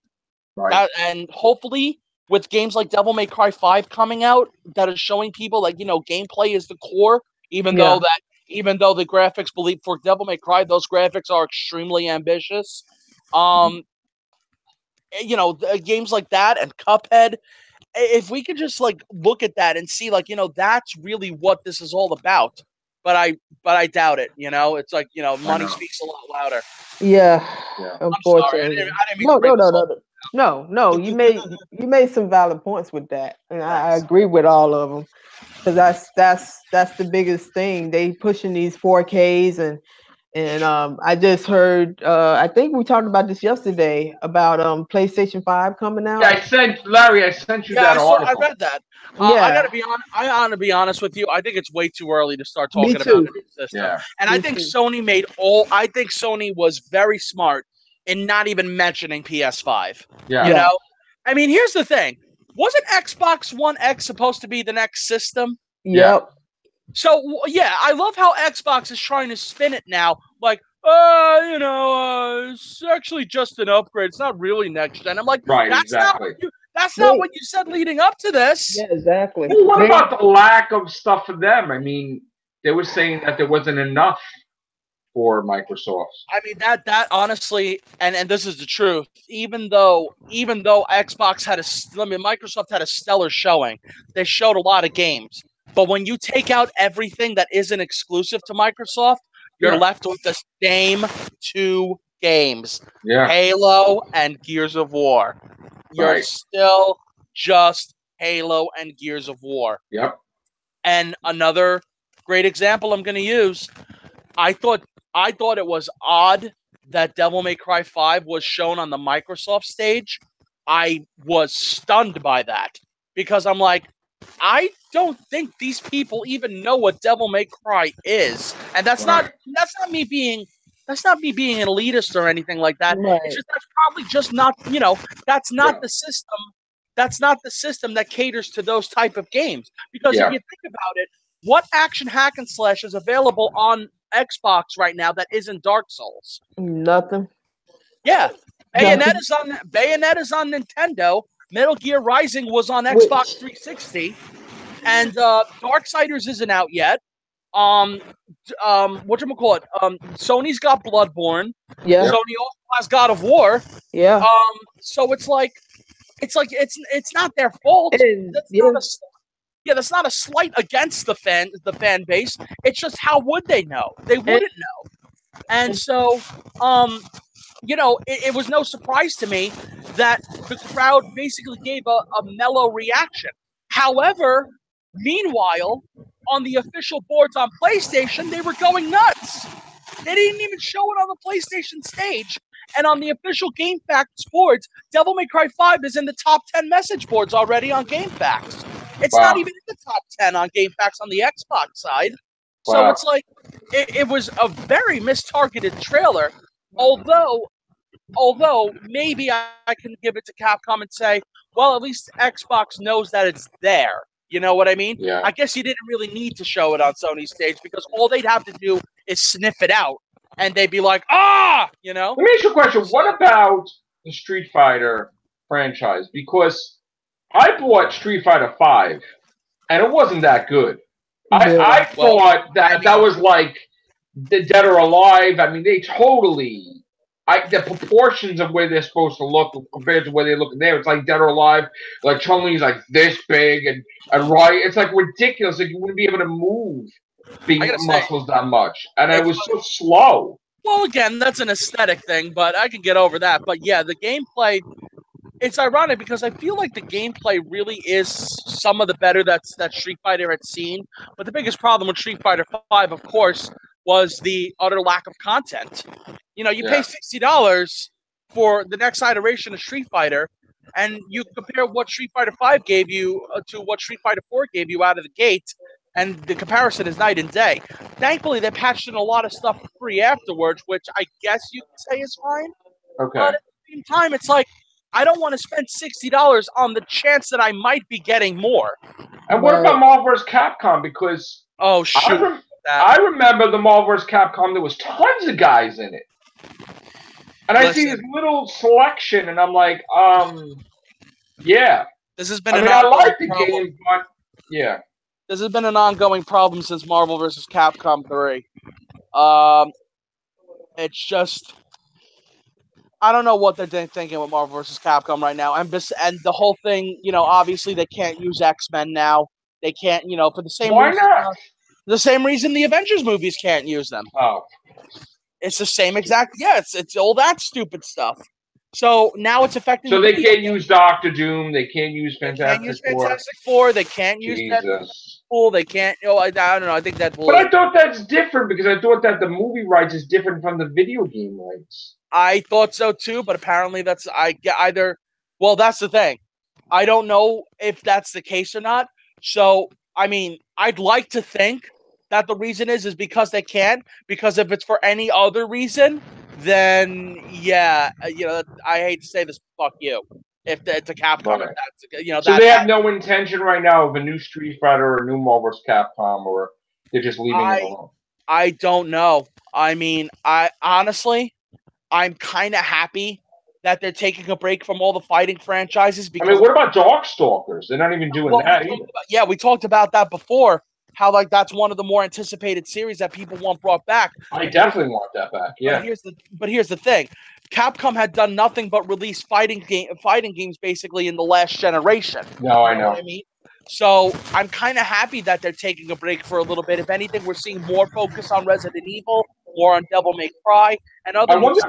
Right. And hopefully, with games like Devil May Cry 5 coming out, that is showing people like, you know, gameplay is the core, even though the graphics for Devil May Cry, those graphics are extremely ambitious. You know, games like that and Cuphead, if we could just like look at that and see, like, you know, that's really what this is all about. But I doubt it. You know, it's like, you know, money speaks a lot louder. Yeah. Unfortunately. I didn't No. You made some valid points with that, and I agree with all of them, because that's the biggest thing. They pushing these 4Ks and I just heard. I think we talked about this yesterday about PlayStation 5 coming out. Yeah, I sent you that article. I read that. I gotta be honest with you. I think it's way too early to start talking about a new system. Yeah. And I think Sony was very smart in not even mentioning PS5. Yeah. You know, I mean, here's the thing: wasn't Xbox One X supposed to be the next system? Yep. So, yeah, I love how Xbox is trying to spin it now. Like, you know, it's actually just an upgrade. It's not really next gen. I'm like, right, that's exactly. not what you said leading up to this. Yeah, exactly. Well, what about the lack of stuff for them? I mean, they were saying that there wasn't enough for Microsoft. I mean, that honestly, and this is the truth. Even though Xbox Microsoft had a stellar showing, they showed a lot of games. But when you take out everything that isn't exclusive to Microsoft, you're left with the same two games, Halo and Gears of War. You're still just Halo and Gears of War. Yep. And another great example I'm going to use, I thought it was odd that Devil May Cry 5 was shown on the Microsoft stage. I was stunned by that because I'm like, I don't think these people even know what Devil May Cry is, and that's not me being an elitist or anything like that. Right. It's just that's probably just not, you know, that's not the system. That's not the system that caters to those type of games. Because if you think about it, what action hack and slash is available on Xbox right now that isn't Dark Souls? Nothing. Yeah, Bayonetta is on Nintendo. Metal Gear Rising was on Xbox 360, and Darksiders isn't out yet. Whatchamacallit? Sony's got Bloodborne. Yeah. Sony also has God of War. Yeah. So it's it's not their fault. That's not a slight against the fan base. It's just, how would they know? They wouldn't know. And so, you know, it was no surprise to me that the crowd basically gave a mellow reaction. However, meanwhile, on the official boards on PlayStation, they were going nuts. They didn't even show it on the PlayStation stage. And on the official GameFAQs boards, Devil May Cry 5 is in the top 10 message boards already on GameFAQs. It's not even in the top 10 on GameFAQs on the Xbox side. So it's like, it was a very mistargeted trailer. Although maybe I can give it to Capcom and say, well, at least Xbox knows that it's there. You know what I mean? Yeah. I guess you didn't really need to show it on Sony's stage because all they'd have to do is sniff it out, and they'd be like, you know? Let me ask you a question. What about the Street Fighter franchise? Because I bought Street Fighter 5, and it wasn't that good. I thought that was like Dead or Alive. I mean, they totally... the proportions of where they're supposed to look compared to where they look there, it's like Dead or Alive. Like Chun-Li's like this big, and it's like ridiculous. Like you wouldn't be able to move muscles that much, and it was so slow. Well, again, that's an aesthetic thing, but I can get over that. But yeah, the gameplay. It's ironic because I feel like the gameplay really is some of the better that Street Fighter had seen. But the biggest problem with Street Fighter 5, of course, was the utter lack of content. You know, you pay $60 for the next iteration of Street Fighter, and you compare what Street Fighter 5 gave you to what Street Fighter 4 gave you out of the gate, and the comparison is night and day. Thankfully, they patched in a lot of stuff for free afterwards, which I guess you could say is fine. Okay. But at the same time, it's like I don't want to spend $60 on the chance that I might be getting more. And what about Marvel vs. Capcom? Because I remember the Marvel vs. Capcom. There was tons of guys in it, and I see this little selection, and I'm like, yeah. This has been. I like the game, but yeah. This has been an ongoing problem since Marvel vs. Capcom 3. It's just, I don't know what they're thinking with Marvel vs. Capcom right now. And the whole thing, obviously they can't use X-Men now. They can't, for the same reason. Why not? The same reason the Avengers movies can't use them. Oh. It's the same exact, it's all that stupid stuff. So now it's affecting. So they can't use Doctor Doom. They can't use Fantastic Four. They can't use Deadpool. They can't. I don't know. I think Deadpool. But I thought that's different because I thought that the movie rights is different from the video game rights. I thought so too, but apparently that's either. Well, that's the thing. I don't know if that's the case or not. So I mean, I'd like to think that the reason is because they can't. Because if it's for any other reason, then I hate to say this, fuck you. If it's a Capcom, right. So they have no intention right now of a new Street Fighter or a new Marvel vs. Capcom, or they're just leaving it alone. I don't know. I mean, I'm kind of happy that they're taking a break from all the fighting franchises. Because what about Darkstalkers? They're not even doing that either. We talked about that before. How that's one of the more anticipated series that people want brought back. I definitely want that back. Yeah. But here's the thing: Capcom had done nothing but release fighting games basically in the last generation. No, I know. You know what I mean? So I'm kind of happy that they're taking a break for a little bit. If anything, we're seeing more focus on Resident Evil, more on Devil May Cry, and other. I wonder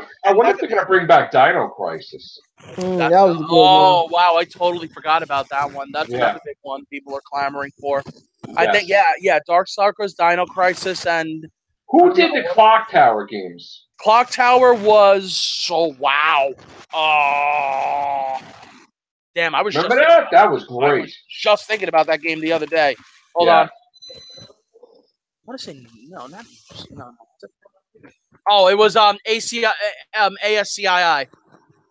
if they're gonna bring back Dino Crisis. That was a good one. Wow! I totally forgot about that one. That's another big one people are clamoring for. Yes. I think, Darkstalkers, Dino Crisis, and who did the Clock Tower games? Clock Tower was wow. Oh, damn! I was remember that? That was great. I was just thinking about that game the other day. Hold on. I want to say no. Oh, it was ASCII.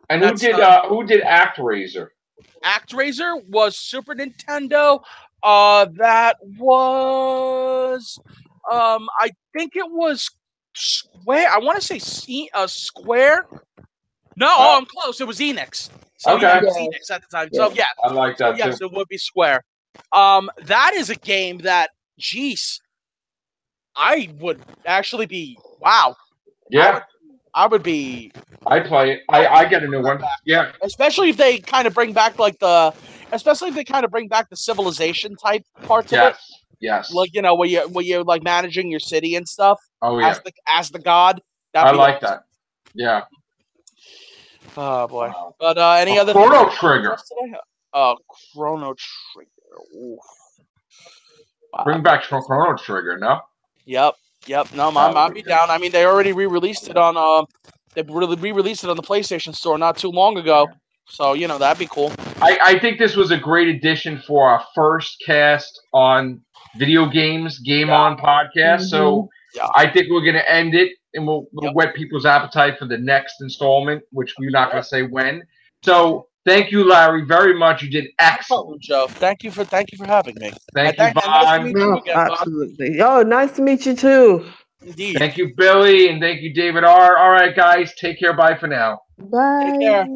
And who did ActRaiser? ActRaiser was Super Nintendo. That was, I think it was Square. I want to say Square. No, I'm close. It was Enix. So okay. It was Enix at the time. So yeah, I like that too. Yes, it would be Square. That is a game that, I would actually be wow. Yeah. I would be. I play it. I get a new one. Yeah. Especially if they kind of bring back the Civilization type parts of it. Yes. Like where you're like managing your city and stuff. Oh yeah. As the god. I like that. Yeah. Oh boy. Wow. But any other Chrono Trigger. Chrono Trigger. Oof. Wow. Bring back Chrono Trigger, no? Yep. No, I'd be down. I mean, they already re-released it on they re-released it on the PlayStation Store not too long ago. So, that'd be cool. I think this was a great addition for our first cast on video games, Game On podcast. Mm-hmm. So I think we're going to end it, and we'll whet people's appetite for the next installment, which we're not going to say when. So thank you, Larry, very much. You did excellent, Joe. Thank you for having me. Thank you, Vaughn. Absolutely. Oh, nice to meet you too. Indeed. Thank you, Billy, and thank you, David R. All right, guys, take care. Bye for now. Bye. Take care.